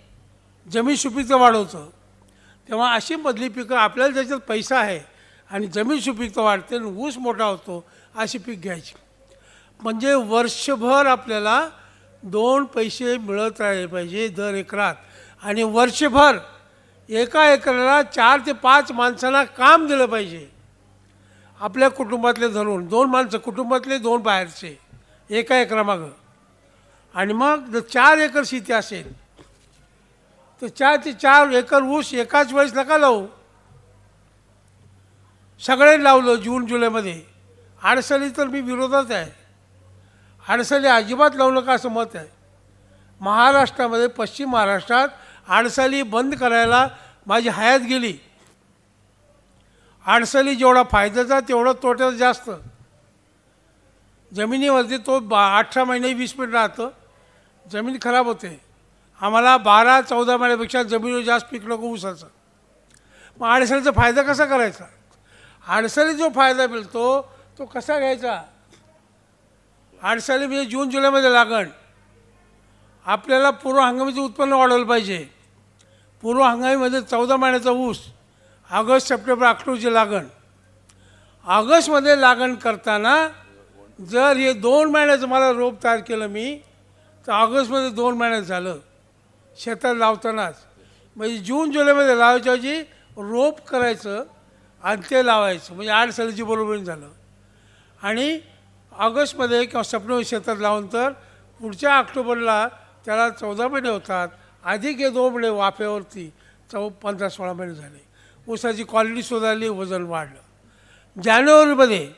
जमीन सुपीकता वाढवतं. तेव्हा अशी मधली पिकं आपल्याला ज्याच्यात पैसा आहे आणि जमीन सुपीकता वाढते आणि ऊस मोठा होतो अशी पीक घ्यायची. म्हणजे वर्षभर आपल्याला 2 पैसे मिळत राहिले पाहिजे दर एकरात. आणि वर्षभर एका एकराला 4 ते 5 माणसांना काम दिलं पाहिजे. आपल्या कुटुंबातले धरून 2 माणसं, कुटुंबातले 2 बाहेरचे एका एकरामागं. आणि मग जर 4 एकर शेती असेल तर 4 ते 4 एकर ऊस एकाच वेळेस नका लावू. सगळे लावलं जून जुलैमध्ये. आडसाली तर मी विरोधात आहे. आडसाली अजिबात लावू नका असं मत आहे. महाराष्ट्रामध्ये, पश्चिम महाराष्ट्रात आडसाली बंद करायला माझी हयात गेली. आडसाली जेवढा फायद्याचा तेवढा तोट्याचा जास्त. जमिनीवरती तो 18 महिने 20 मिनिट राहतं. जमीन खराब होते. आम्हाला 12-14 महिन्यापेक्षा जमिनीवर जास्त पीक नको ऊसाचं. मग आडसालीचा फायदा कसा करायचा. आडसाली जो फायदा मिळतो तो कसा घ्यायचा. आडसाली म्हणजे जून जुलैमध्ये लागण. आपल्याला पूर्व हंगामीचं उत्पन्न वाढवलं पाहिजे. पूर्व हंगामीमध्ये 14 महिन्याचा ऊस, ऑगस्ट सप्टेंबर ऑक्टोबरची लागण. ऑगस्टमध्ये लागण करताना जर हे 2 महिन्याचं मला रोप तयार केलं मी तर ऑगस्टमध्ये 2 महिन्यात झालं शेतात लावतानाच. म्हणजे जून जुलैमध्ये लावायच्या ऐवजी रोप करायचं आणि ते लावायचं. म्हणजे आडसालीची बरोबरी झालं. आणि ऑगस्टमध्ये किंवा सप्टेंबर शेतात लावून तर पुढच्या ऑक्टोबरला त्याला 14 महिने होतात. अधिक हे 2 महिने वाफेवरती 15-16 महिने झाले. ऊसाची क्वालिटी सुधारली, वजन वाढलं. जानेवारीमध्ये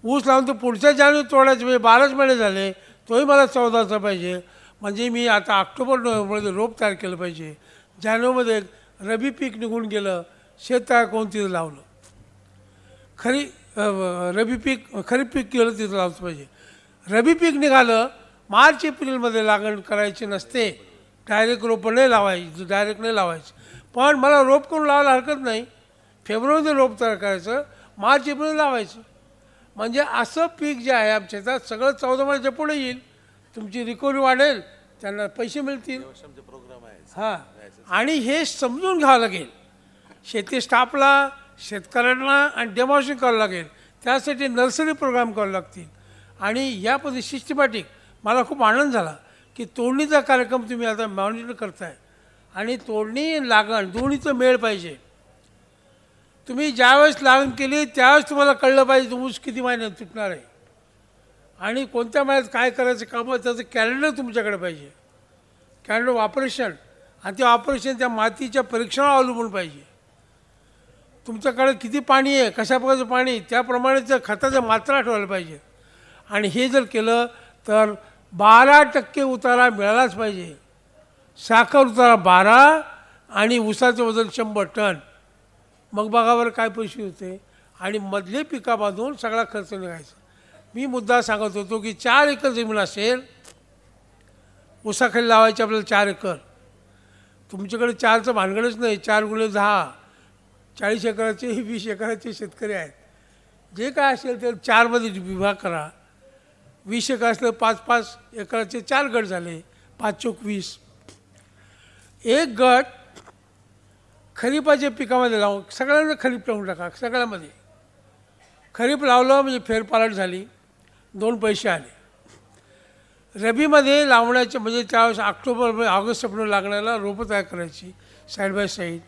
ऊस लावून तर पुढच्या जानेवारी तोडायचे म्हणजे 12च महिने झाले. तोही मला 14चा पाहिजे. म्हणजे मी आता ऑक्टोबर नोव्हेंबरमध्ये रोप तयार केलं पाहिजे. जानेवारीमध्ये रबी पीक निघून गेलं. शेत तयार करून तिथं लावलं. खरीप पीक केलं तिथं लावलं पाहिजे. रबी पीक निघालं मार्च एप्रिलमध्ये लागण करायची नसते. डायरेक्ट रोपं नाही लावायची, डायरेक्ट नाही लावायची. पण मला रोप करून लावायला हरकत नाही. फेब्रुवारीमध्ये रोप तयार करायचं, मार्च एप्रिल लावायचं. म्हणजे असं पीक जे आहे आमच्या शेतात सगळं 14 महिन्याच्या पुढे येईल. तुमची रिकव्हरी वाढेल, त्यांना पैसे मिळतील. हां. आणि हे समजून घ्यावं लागेल शेती स्टाफला, शेतकऱ्यांना आणि डेमॉन्स्ट्रेशन करावं लागेल. त्यासाठी नर्सरी प्रोग्राम करावे लागतील. आणि या पद्धती सिस्टमॅटिक. मला खूप आनंद झाला की तोडणीचा कार्यक्रम तुम्ही आता मॉनिटर करताय. आणि तोडणी लागण दोन्हीचं मेळ पाहिजे. तुम्ही ज्यावेळेस लागण केली त्यावेळेस तुम्हाला कळलं पाहिजे ऊस किती महिन्यात तुटणार आहे आणि कोणत्या महिन्यात काय करायचं काम आहे त्याचं कॅलेंडर तुमच्याकडे पाहिजे. Calendar operation. आणि ते ऑपरेशन त्या मातीच्या परीक्षणावर अवलंबून पाहिजे. तुमच्याकडे किती पाणी आहे, कशा प्रकारचं पाणी, त्याप्रमाणे त्या खताच्या मात्रा ठेवायला पाहिजे. आणि हे जर केलं तर 12% उतारा मिळालाच पाहिजे. साखर उतारा 12 आणि ऊसाचं वजन 100 टन. मग बघावर काय पैसे होते. आणि मधले पिकामधून सगळा खर्च निघायचा. मी मुद्दा सांगत होतो की 4 एकर जमीन असेल, ऊसाखाली लावायचे आपल्याला 4 एकर. तुमच्याकडे 4चं भानगडच नाही. 4 × 10 40 एकराचे 20 एकराचे शेतकरी आहेत. जे काय असेल ते 4मध्ये विभाग करा. 20 एकर असलं 5-5 एकराचे 4 गट झाले. 5 चोक 20. एक गट खरीपाच्या पिकामध्ये लावून सगळ्यांना खरीप लावून टाका. सगळ्यामध्ये खरीप लावलं म्हणजे फेरपालट झाली, 2 पैसे आले. रबीमध्ये लावण्याचे म्हणजे त्यावेळेस ऑक्टोबर ऑगस्ट सप्टेंबर लागण्याला रोपं तयार करायची साईड बाय साईड.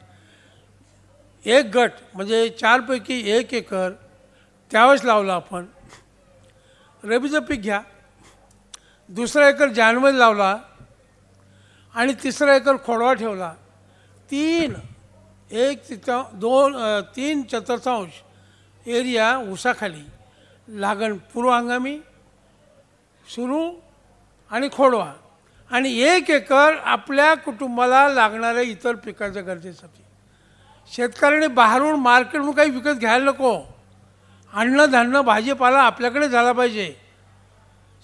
एक गट म्हणजे 4 पैकी 1 एकर त्यावेळेस लावलं आपण. रबीचं पीक घ्या. दुसरा एकर जानेवारीमध्ये लावला आणि तिसरा एकर खोडवा ठेवला. 3 एरिया ऊसाखाली लागण पूर्व हंगामी सुरू आणि खोडवा. आणि 1 एकर आपल्या कुटुंबाला लागणाऱ्या इतर पिकाच्या गरजेसाठी. शेतकऱ्याने बाहेरून मार्केटमधून काही विकत घ्यायला नको. अन्नधान्य भाजीपाला आपल्याकडे झाला पाहिजे,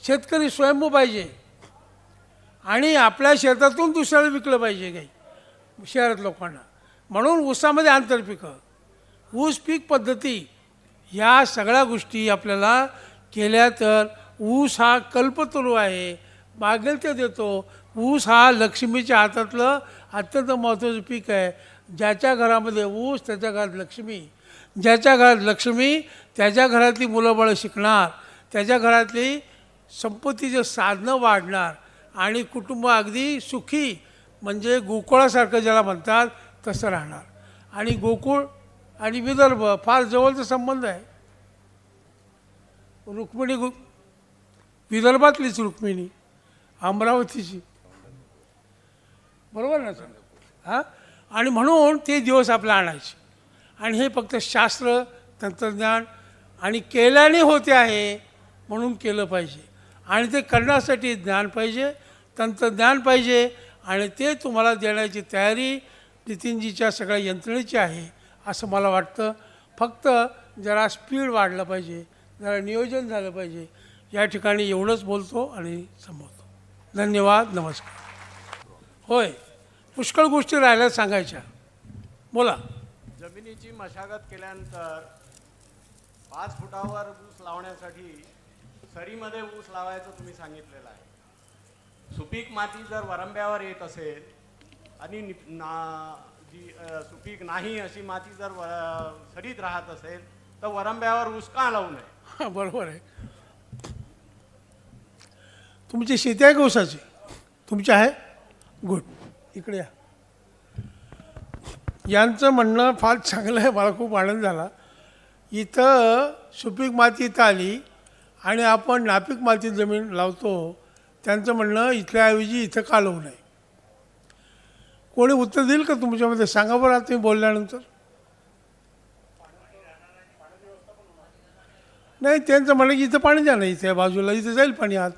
शेतकरी स्वयंभू पाहिजे आणि आपल्या शेतातून दुसऱ्याला विकलं पाहिजे काही शहरात लोकांना. म्हणून ऊसामध्ये आंतरपिकं, ऊस पीक पद्धती, ह्या सगळ्या गोष्टी आपल्याला केल्या तर ऊस हा कल्पतरू आहे, मागेल ते देतो. ऊस हा लक्ष्मीच्या हातातलं अत्यंत महत्त्वाचं पीक आहे. ज्याच्या घरामध्ये ऊस त्याच्या घरात लक्ष्मी, ज्याच्या घरात लक्ष्मी त्याच्या घरातली मुलंबाळं शिकणार, त्याच्या घरातली संपत्तीचे साधनं वाढणार आणि कुटुंब अगदी सुखी म्हणजे गोकुळासारखं ज्याला म्हणतात तसं राहणार. आणि गोकुळ आणि विदर्भ फार जवळचा संबंध आहे. रुक्मिणी विदर्भातलीच रुक्मिणी, अमरावतीची, बरोबर ना सर? हां, आणि म्हणून ते दिवस आपल्याला आणायचे. आणि हे फक्त शास्त्र तंत्रज्ञान आणि केल्याने होते आहे म्हणून केलं पाहिजे. आणि ते करण्यासाठी ज्ञान पाहिजे, तंत्रज्ञान पाहिजे आणि ते तुम्हाला देण्याची तयारी नितीनजीच्या सगळ्या यंत्रणेची आहे असं मला वाटतं. फक्त जरा स्पीड वाढलं पाहिजे, जरा नियोजन झालं पाहिजे. या ठिकाणी एवढंच बोलतो आणि संपवतो. धन्यवाद, नमस्कार. होय, पुष्कळ गोष्टी राहिल्या सांगायच्या. बोला. जमिनीची मशागत केल्यानंतर 5 फुटावर ऊस लावण्यासाठी सरीमध्ये ऊस लावायचं तुम्ही सांगितलेलं आहे. सुपीक माती जर वरंब्यावर येत असेल आणि जी सुपीक नाही अशी माती जर सरीत राहत असेल तर वरंब्यावर ऊस का लावू नये? बरोबर आहे. तुमची शेती आहे का ऊसाची? तुमची आहे? गुड. इकडे या. यांचं म्हणणं फार चांगलं आहे, मला खूप आनंद झाला. इथं सुपीक माती इथं आली आणि आपण नापीक मातीत जमीन लावतो. त्यांचं म्हणणं इथल्याऐवजी इथं का लावू नये. कोणी उत्तर देईल का तुमच्यामध्ये? सांगा बरं आता तुम्ही बोलल्यानंतर. नाही, त्यांचं म्हणणं की इथं पाणी द्या, नाही इथे बाजूला, इथं जाईल पाणी आत.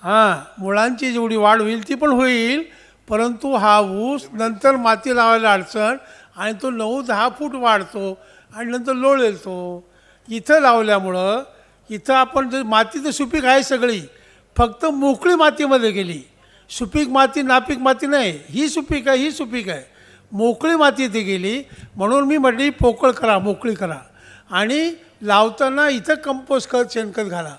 हां, मुळांची जेवढी वाढ होईल ती पण होईल, परंतु हा ऊस नंतर माती लावायला अडचण आणि तो 9-10 फूट वाढतो आणि नंतर लोळेल तो. इथं लावल्यामुळं इथं आपण जर माती तर सुपीक आहे सगळी, फक्त मोकळी मातीमध्ये गेली. सुपीक माती नापीक माती नाही, ही सुपीक आहे, ही सुपीक आहे. मोकळी माती इथे गेली म्हणून मी म्हटली पोकळ करा, मोकळी करा. आणि लावताना इथं कंपोस्ट खत, शेणखत घाला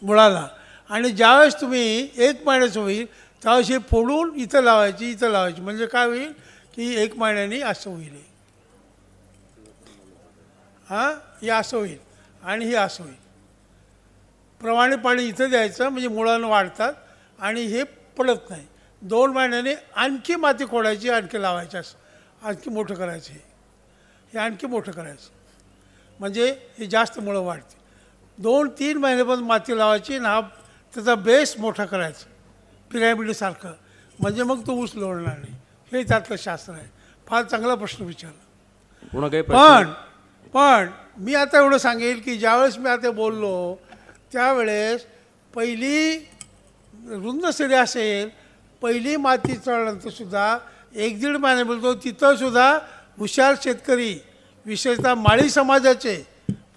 मुळाला. आणि ज्यावेळेस तुम्ही 1 महिन्याचं होईल त्यावेळेस हे फोडून इथं लावायची, इथं लावायची. म्हणजे काय होईल की 1 महिन्याने असं होईल. हां, हे असं होईल आणि हे असं होईल. प्रमाणे पाणी इथं द्यायचं म्हणजे मुळानं वाढतात आणि हे पडत नाही. 2 महिन्याने आणखी माती खोडायची, आणखी लावायची, असं आणखी मोठं करायचं. हे आणखी मोठं करायचं म्हणजे हे जास्त मुळं वाढते. 2-3 महिन्यापासून माती लावायची आणि हा त्याचा बेस मोठा करायचा पिरॅमिडसारखं, म्हणजे मग तो ऊस लोळणार नाही. हे त्यातलं शास्त्र आहे. फार चांगला प्रश्न विचारला. पण मी आता एवढं सांगेल की ज्यावेळेस मी आता बोललो त्यावेळेस पहिली रुंद सरी असेल, पहिली माती चढल्यानंतरसुद्धा 1-1.5 महिने बोलतो, तिथंसुद्धा हुशार शेतकरी विशेषतः माळी समाजाचे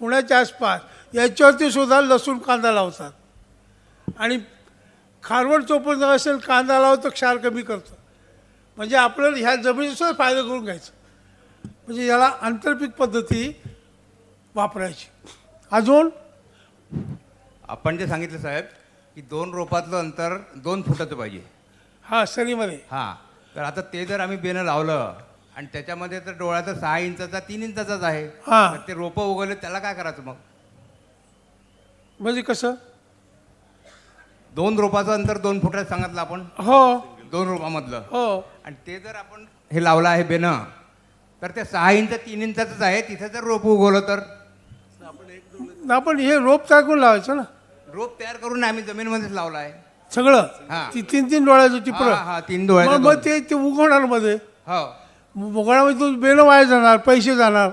पुण्याच्या आसपास याच्यावरती सुद्धा लसूण कांदा लावतात. आणि खारवड चोपण असेल कांदा लावतो, क्षार कमी करतो. म्हणजे आपल्याला ह्या जमिनीचा फायदा करून घ्यायचा. म्हणजे याला आंतरपीक पद्धती वापरायची. अजून आपण जे सांगितलं साहेब की 2 रोपातलं अंतर 2 फुटाचं पाहिजे. हां, सरीमध्ये. हां, तर आता ते जर आम्ही बेनं लावलं आणि त्याच्यामध्ये तर डोळ्याचा 6 इंचाचा 3 इंचाचाच आहे, हां. तर ते रोपं उगवले त्याला काय करायचं मग? म्हणजे कसं? 2 रोपाचं अंतर 2 फुटाचं सांगितलं आपण. हो 2 रोपामधलं. हो. आणि ते जर आपण हे लावलं आहे बेनं तर ते 6 इंच 3 इंचाचंच आहे, तिथे जर रोप उगवलं तर आपण हे रोप तयार करून लावायचं ना. रोप तयार करून आम्ही जमिनीमध्येच लावला आहे सगळं. हां. ती 3 डोळ्याचं टिपरं. हां, 3 डोळ्याचं. मग ते उगवणार मध्ये. हो, उगवण्यामध्ये तू बेलं वाया जाणार, पैसे जाणार.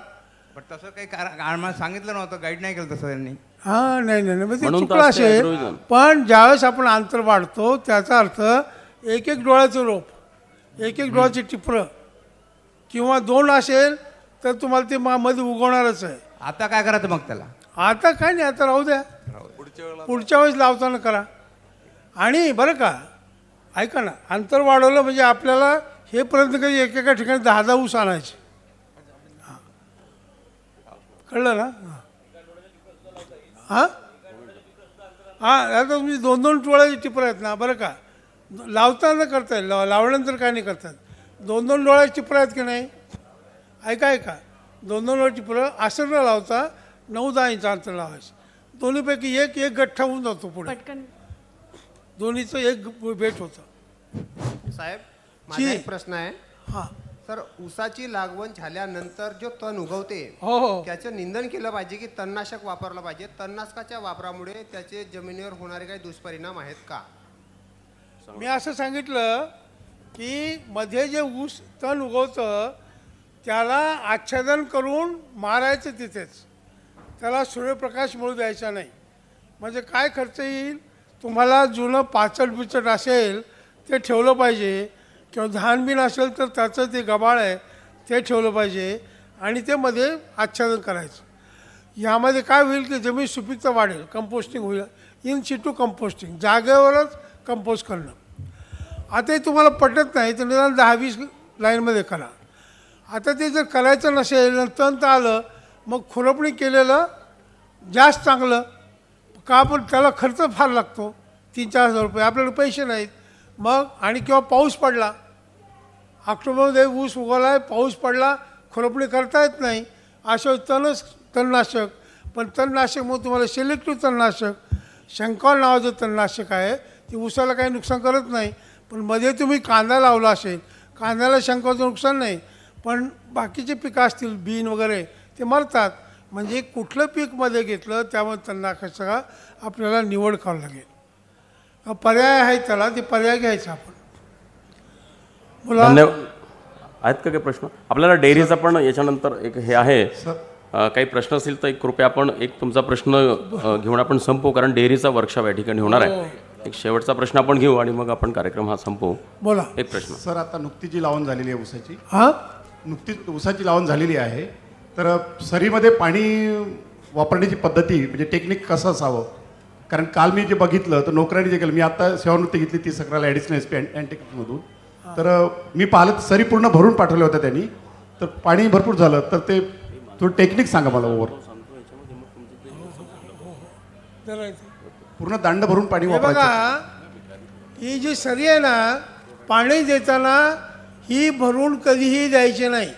पण तसं काही आम्हाला सांगितलं नव्हतं, गाईड नाही केलं तसं त्यांनी. हां, नाही नाही, मग ते म्हणून चुकलं तर असते असेल. agrovision. पण ज्यावेळेस आपण अंतर वाढतो त्याचा अर्थ 1-1 डोळ्याचं रोप, 1-1 डोळ्याची टिपरं किंवा 2 असेल तर तुम्हाला ते मध्ये उगवणारच आहे. आता काय करायचं मग त्याला? आता काय नाही, आता राहू द्या, पुढच्या वेळेस लावताना करा. आणि बरं का, ऐका ना, अंतर वाढवलं म्हणजे आपल्याला हे पर्यंत कधी एकेका ठिकाणी 10-10 ऊस आणायचे. हां, कळलं ना? हां हां, आता तुम्ही 2-2 डोळ्याची टिपरं आहेत ना, बरं का, लावताना करता येईल, लावल्यानंतर काय नाही करतात. 2-2 डोळ्याची टिपरं आहेत की नाही, ऐका 2-2 डोळ्याची टिपरं असं न लावता 9-10 इंच अंतर लावायचं. दोन्हीपैकी एक गठ्ठा होऊन जातो पुढे, पटकन दोन्हीचं एक भेट होतं. साहेब माझा जी. एक प्रश्न आहे. हां, सर ऊसाची लागवड झाल्यानंतर जो तण उगवते हो, त्याचं निंदन केलं पाहिजे की तणनाशक वापरलं पाहिजे? तणनाशकाच्या वापरामुळे त्याचे जमिनीवर होणारे काही दुष्परिणाम आहेत का? मी असं सांगितलं की मध्ये जे ऊस तण उगवतं त्याला आच्छादन करून मारायचं तिथेच, त्याला सूर्यप्रकाश मिळू द्यायचा नाही. म्हणजे काय खर्च येईल, तुम्हाला जुनं पाचट असेल ते ठेवलं पाहिजे, किंवा धानबीन असेल तर त्याचं ते गबाळ आहे ते ठेवलं पाहिजे, आणि ते मध्ये आच्छादन करायचं. यामध्ये काय होईल की जमीन सुपीकता वाढेल, कंपोस्टिंग होईल, इन सिटू कंपोस्टिंग, जागेवरच कंपोस्ट करणं. आता हे तुम्हाला पटत नाही तर निदान 10-20 लाईनमध्ये करा. आता ते जर करायचं नसेल, तंत आलं, मग खुरपणी केलेलं जास्त चांगलं का, पण त्याला खर्च फार लागतो, 3-4 हजार रुपये, आपल्याकडे पैसे नाहीत. मग आणि किंवा पाऊस पडला, ऑक्टोबरमध्ये ऊस उगवला आहे, पाऊस पडला, खुरपणी करता येत नाही, अशा तणनाशक. पण तणनाशक मग तुम्हाला सिलेक्टिव्ह तणनाशक, शंकॉल नावाचं तणनाशक आहे, ते ऊसाला काही नुकसान करत नाही. पण मध्ये तुम्ही कांदा लावला असेल, कांद्याला शंकॉलचं नुकसान नाही, पण बाकीचे पिकं असतील बीन वगैरे ते मरतात. म्हणजे कुठलं पीक मध्ये घेतलं त्यामुळे तणनाशकाचा आपल्याला निवड करावं लागेल. पर्याय आहे त्याला, ते पर्याय घ्यायचा आपण. बोला. धन्यवाद. आहेत का काही प्रश्न? आपल्याला डेअरीचा पण याच्यानंतर एक हे आहे, काही प्रश्न असतील तर एक कृपया आपण एक तुमचा प्रश्न घेऊन आपण संपवू, कारण डेअरीचा वर्कशॉप या ठिकाणी होणार आहे. एक शेवटचा प्रश्न आपण घेऊ आणि मग आपण कार्यक्रम हा संपवू. बोला. एक प्रश्न. सर, आता नुकतीच जी लावण झालेली आहे ऊसाची, हां, नुकतीच ऊसाची लावण झालेली आहे, तर सरीमध्ये पाणी वापरण्याची पद्धती म्हणजे टेक्निक कसं असावं? कारण काल मी जे बघितलं तर नोकऱ्याने जे केलं, मी आता सेवानिवृत्ती घेतली 30 अकराला ॲडिशनल एस पी अँटिकमधून, तर मी पाहिलं तर सरी पूर्ण भरून पाठवल्या होत्या त्यांनी, तर पाणी भरपूर झालं. तर ते थोडं टेक्निक सांगा मला ओव्हर. पूर्ण दांड भरून पाणी हे वापरायचं. बघा, ही जी सरी आहे ना, पाणी देताना ही भरून कधीही द्यायची नाही.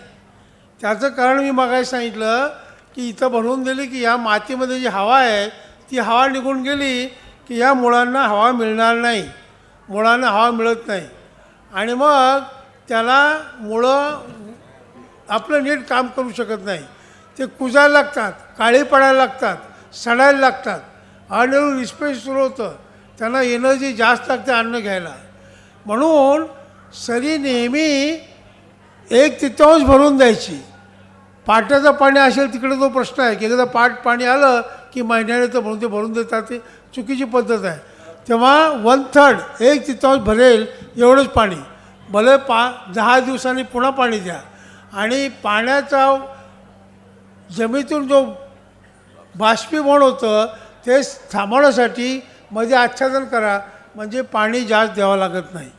त्याचं कारण मी मागायला सांगितलं की इथं भरून दिली की या मातीमध्ये जी हवा आहे ती हवा निघून गेली की या मुळांना हवा मिळणार नाही, मुळांना हवा मिळत नाही, आणि मग त्याला मुळं आपलं नीट काम करू शकत नाही. ते कुजायला लागतात, काळी पडायला लागतात, सडायला लागतात, आणि रिस्पेस सुरू होतं, त्यांना एनर्जी जास्त लागते अन्न घ्यायला. म्हणून सरी नेहमी 1/3 भरून द्यायची. पाटाचं पाणी असेल तिकडे तो प्रश्न आहे की एकदा पाट पाणी आलं की महिन्याने तर म्हणून ते भरून देतात, ते चुकीची पद्धत आहे. तेव्हा 1/3 1/3 भरेल एवढंच पाणी, भले 10 दिवसांनी पुन्हा पाणी द्या. आणि पाण्याचा जमिनीतून जो बाष्पीभवन होतं ते थांबवण्यासाठी मध्ये आच्छादन करा, म्हणजे पाणी जास्त द्यावं लागत नाही.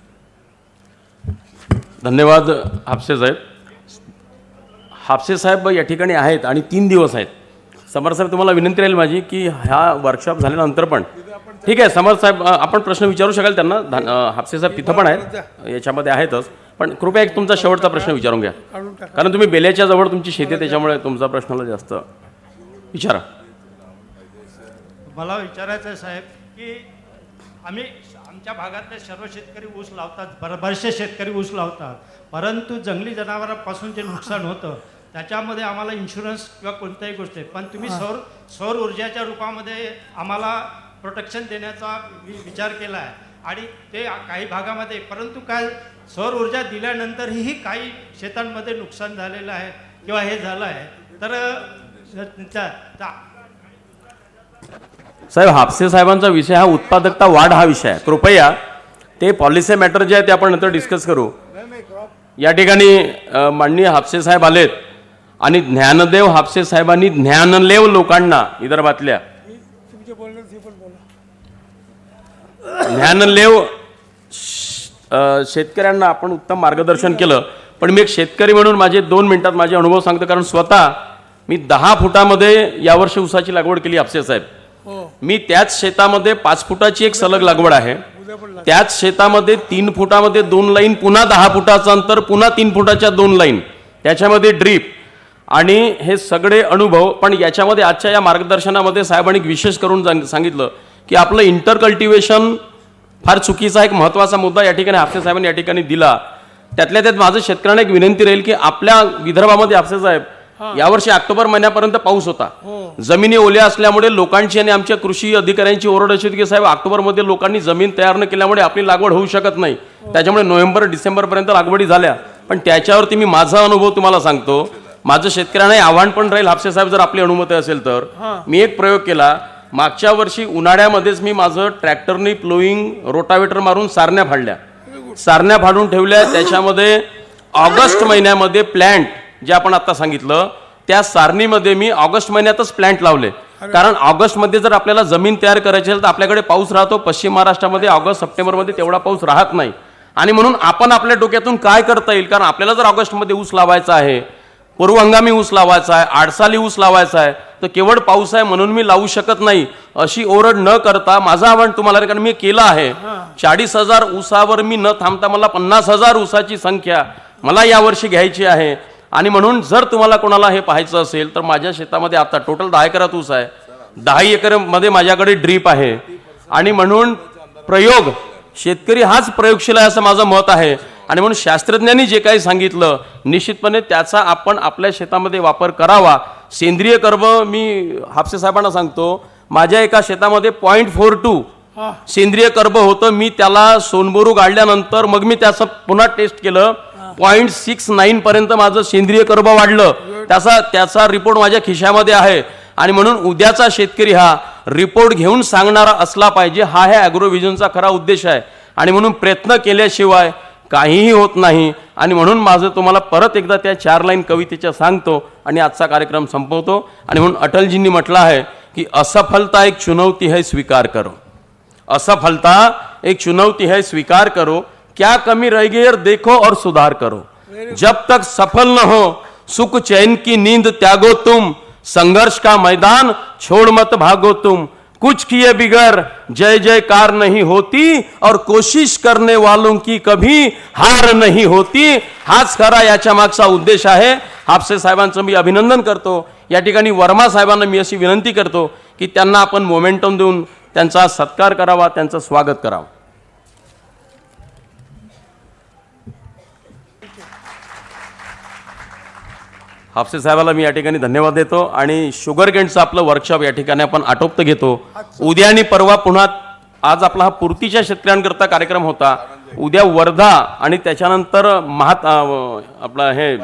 धन्यवाद हापसे साहेब. हापसे साहेब या ठिकाणी आहेत आणि 3 दिवस आहेत. समर साहेब, तुम्हाला विनंती राहील माझी की ह्या वर्कशॉप झाल्यानंतर पण, ठीक आहे समर साहेब, आपण प्रश्न विचारू शकाल त्यांना. हापसे साहेब तिथं पण आहेत, याच्यामध्ये आहेतच, पण कृपया एक तुमचा शेवटचा प्रश्न विचारून घ्या, काढून टाका. कारण तुम्ही बेल्याच्या जवळ तुमची शेती आहे, त्याच्यामुळे तुमचा प्रश्नाला जास्त विचारा. मला विचारायचं आहे साहेब की आमच्या भागातले सर्व शेतकरी ऊस लावतात, बरेचसे शेतकरी ऊस लावतात, परंतु जंगली जनावरांपासून जे नुकसान होतं त्याच्यामध्ये आम्हाला इन्शुरन्स किंवा कोणत्याही गोष्टी, पण तुम्ही सौर ऊर्जाच्या रूपामध्ये आम्हाला प्रोटेक्शन देण्याचा विचार केला आहे, आणि ते काही भागामध्ये, परंतु काय सौर ऊर्जा दिल्यानंतरही काही शेतांमध्ये नुकसान झालेलं आहे किंवा हे झालं आहे. तर साहेब, हापसे साहेबांचा विषय हा उत्पादकता वाढ हा विषय आहे. कृपया ते पॉलिसी मॅटर जे आहे ते आपण नंतर डिस्कस करू. या ठिकाणी माननीय हापसे साहेब आलेत आणि ज्ञानदेव हापसे साहेबांनी ज्ञानलेव लोकांना विदर्भातल्या तुमचे बोलणं ते पण बोला. ज्ञानलेव शेतकऱ्यांना आपण उत्तम मार्गदर्शन केलं. पण मी एक शेतकरी म्हणून माझे 2 मिनिटात माझे अनुभव सांगतो, कारण स्वतः मी 10 फुटामध्ये यावर्षी ऊसाची लागवड केली हापसे साहेब. हो, मी त्याच शेतामध्ये 5 फुटाची एक सलग लागवड आहे. उद्या पण लागेल. त्याच शेतामध्ये 3 फुटामध्ये 2 लाईन, पुन्हा 10 फुटाचं अंतर, पुन्हा 3 फुटाच्या 2 लाईन, त्याच्यामध्ये ड्रीप आणि हे सगळे अनुभव. पण याच्यामध्ये आजच्या या मार्गदर्शनामध्ये साहेबांनी विशेष करून सांगितलं की आपलं इंटर कल्टिवेशन फार चुकीचा एक महत्त्वाचा मुद्दा या ठिकाणी हापसे साहेबांनी या ठिकाणी दिला. त्यातल्या त्यात माझं शेतकऱ्यांना एक विनंती राहील की आपल्या विदर्भामध्ये हापसे साहेब यावर्षी ऑक्टोबर महिन्यापर्यंत पाऊस होता. जमिनी ओल्या असल्यामुळे लोकांची आणि आमच्या कृषी अधिकाऱ्यांची ओरड अशी होती की साहेब ऑक्टोबरमध्ये लोकांनी जमीन तयार न केल्यामुळे आपली लागवड होऊ शकत नाही. त्याच्यामुळे नोव्हेंबर डिसेंबरपर्यंत लागवडी झाल्या. पण त्याच्यावरती मी माझा अनुभव तुम्हाला सांगतो. माझं शेतकऱ्यांना आव्हान पण राहील हापसे साहेब, जर आपली अनुमती असेल तर. मी एक प्रयोग केला मागच्या वर्षी उन्हाळ्यामध्येच. मी माझं ट्रॅक्टरनी प्लोईंग रोटावेटर मारून सारण्या फाडून ठेवल्या. त्याच्यामध्ये ऑगस्ट महिन्यामध्ये प्लॅन्ट जे आपण आता सांगितलं त्या सारणीमध्ये मी ऑगस्ट महिन्यातच प्लॅन्ट लावले. कारण ऑगस्टमध्ये जर आपल्याला जमीन तयार करायची असेल तर आपल्याकडे पाऊस राहतो. पश्चिम महाराष्ट्रामध्ये ऑगस्ट सप्टेंबरमध्ये तेवढा पाऊस राहत नाही. आणि म्हणून आपण आपल्या डोक्यातून काय करता येईल, कारण आपल्याला जर ऑगस्टमध्ये ऊस लावायचा आहे, पूर्व हंगामी ऊस लावायचा आहे, आडसाली ऊस लावायचा आहे, तर केवळ पाऊस आहे म्हणून मी लावू शकत नाही अशी ओरड न करता माझं आव्हान तुम्हाला, कारण मी केलं आहे. 40,000 ऊसावर मी न थांबता मला 50,000 ऊसाची संख्या मला यावर्षी घ्यायची आहे. आणि म्हणून जर तुम्हाला कोणाला हे पाहायचं असेल तर माझ्या शेतामध्ये आता टोटल 10 एकरात ऊस आहे. 10 एकरमध्ये माझ्याकडे ड्रीप आहे. आणि म्हणून प्रयोग शेतकरी हाच प्रयोगशील आहे असं माझं मत आहे. आणि म्हणून शास्त्रज्ञांनी जे काही सांगितलं निश्चितपणे त्याचा आपण आपल्या शेतामध्ये वापर करावा. सेंद्रिय कर्ब मी हापसे साहेबांना सांगतो, माझ्या एका शेतामध्ये 0.42 सेंद्रिय कर्ब होतं. मी त्याला सोनबोरू गाडल्यानंतर मग मी त्याचं पुन्हा टेस्ट केलं. 0.69 पर्यंत माझं सेंद्रिय कर्ब वाढलं. त्याचा रिपोर्ट माझ्या खिशामध्ये आहे. आणि म्हणून उद्याचा शेतकरी हा रिपोर्ट घेऊन सांगणारा असला पाहिजे. हा ॲग्रोव्हिजनचा खरा उद्देश आहे. आणि म्हणून प्रयत्न केल्याशिवाय काहीही होत नाही. आणि म्हणून माझं तुम्हाला परत एकदा त्या 4 लाईन कवितेच्या सांगतो आणि आजचा कार्यक्रम संपवतो. आणि म्हणून अटलजींनी म्हटलं आहे की असफलता एक चुनौती है स्वीकार करो. असफलता एक चुनौती है स्वीकार करो. क्या कमी रह गई और देखो और सुधार करो. जब तक सफल न हो सुख चैन की नींद त्यागो तुम. संघर्ष का मैदान छोड़ मत भागो तुम. कुछ किए बिगर जय जयकार नहीं होती और कोशिश करने वालों की कभी हार नहीं होती. हाच खरा याच्या मागचा उद्देश आहे. हापसे साहेबांचं मी अभिनंदन करतो. या ठिकाणी वर्मा साहेबांना मी अशी विनंती करतो की त्यांना आपण मोमेंटम देऊन त्यांचा सत्कार करावा, त्यांचं स्वागत करावं. हापसे साहेबाला मी या ठिकाणी धन्यवाद देतो. आणि शुगर केनचं आपलं वर्कशॉप या ठिकाणी आपण आटोपत घेतो. उद्या आणि परवा पुन्हा, आज आपला हा पूर्तीच्या शेतकऱ्यांकरता कार्यक्रम होता. उद्या वर्धा आणि त्याच्यानंतर आपला हे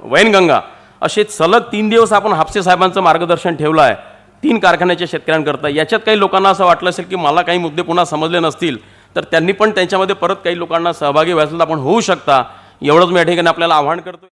वैनगंगा असे सलग 3 दिवस आपण हापसे साहेबांचं मार्गदर्शन ठेवलं आहे 3 कारखान्याच्या शेतकऱ्यांकरता. याच्यात काही लोकांना असं वाटलं असेल की मला काही मुद्दे पुन्हा समजले नसतील तर त्यांनी पण त्यांच्यामध्ये परत काही लोकांना सहभागी व्हायचं आपण होऊ शकता. एवढंच मी या ठिकाणी आपल्याला आवाहन करतो.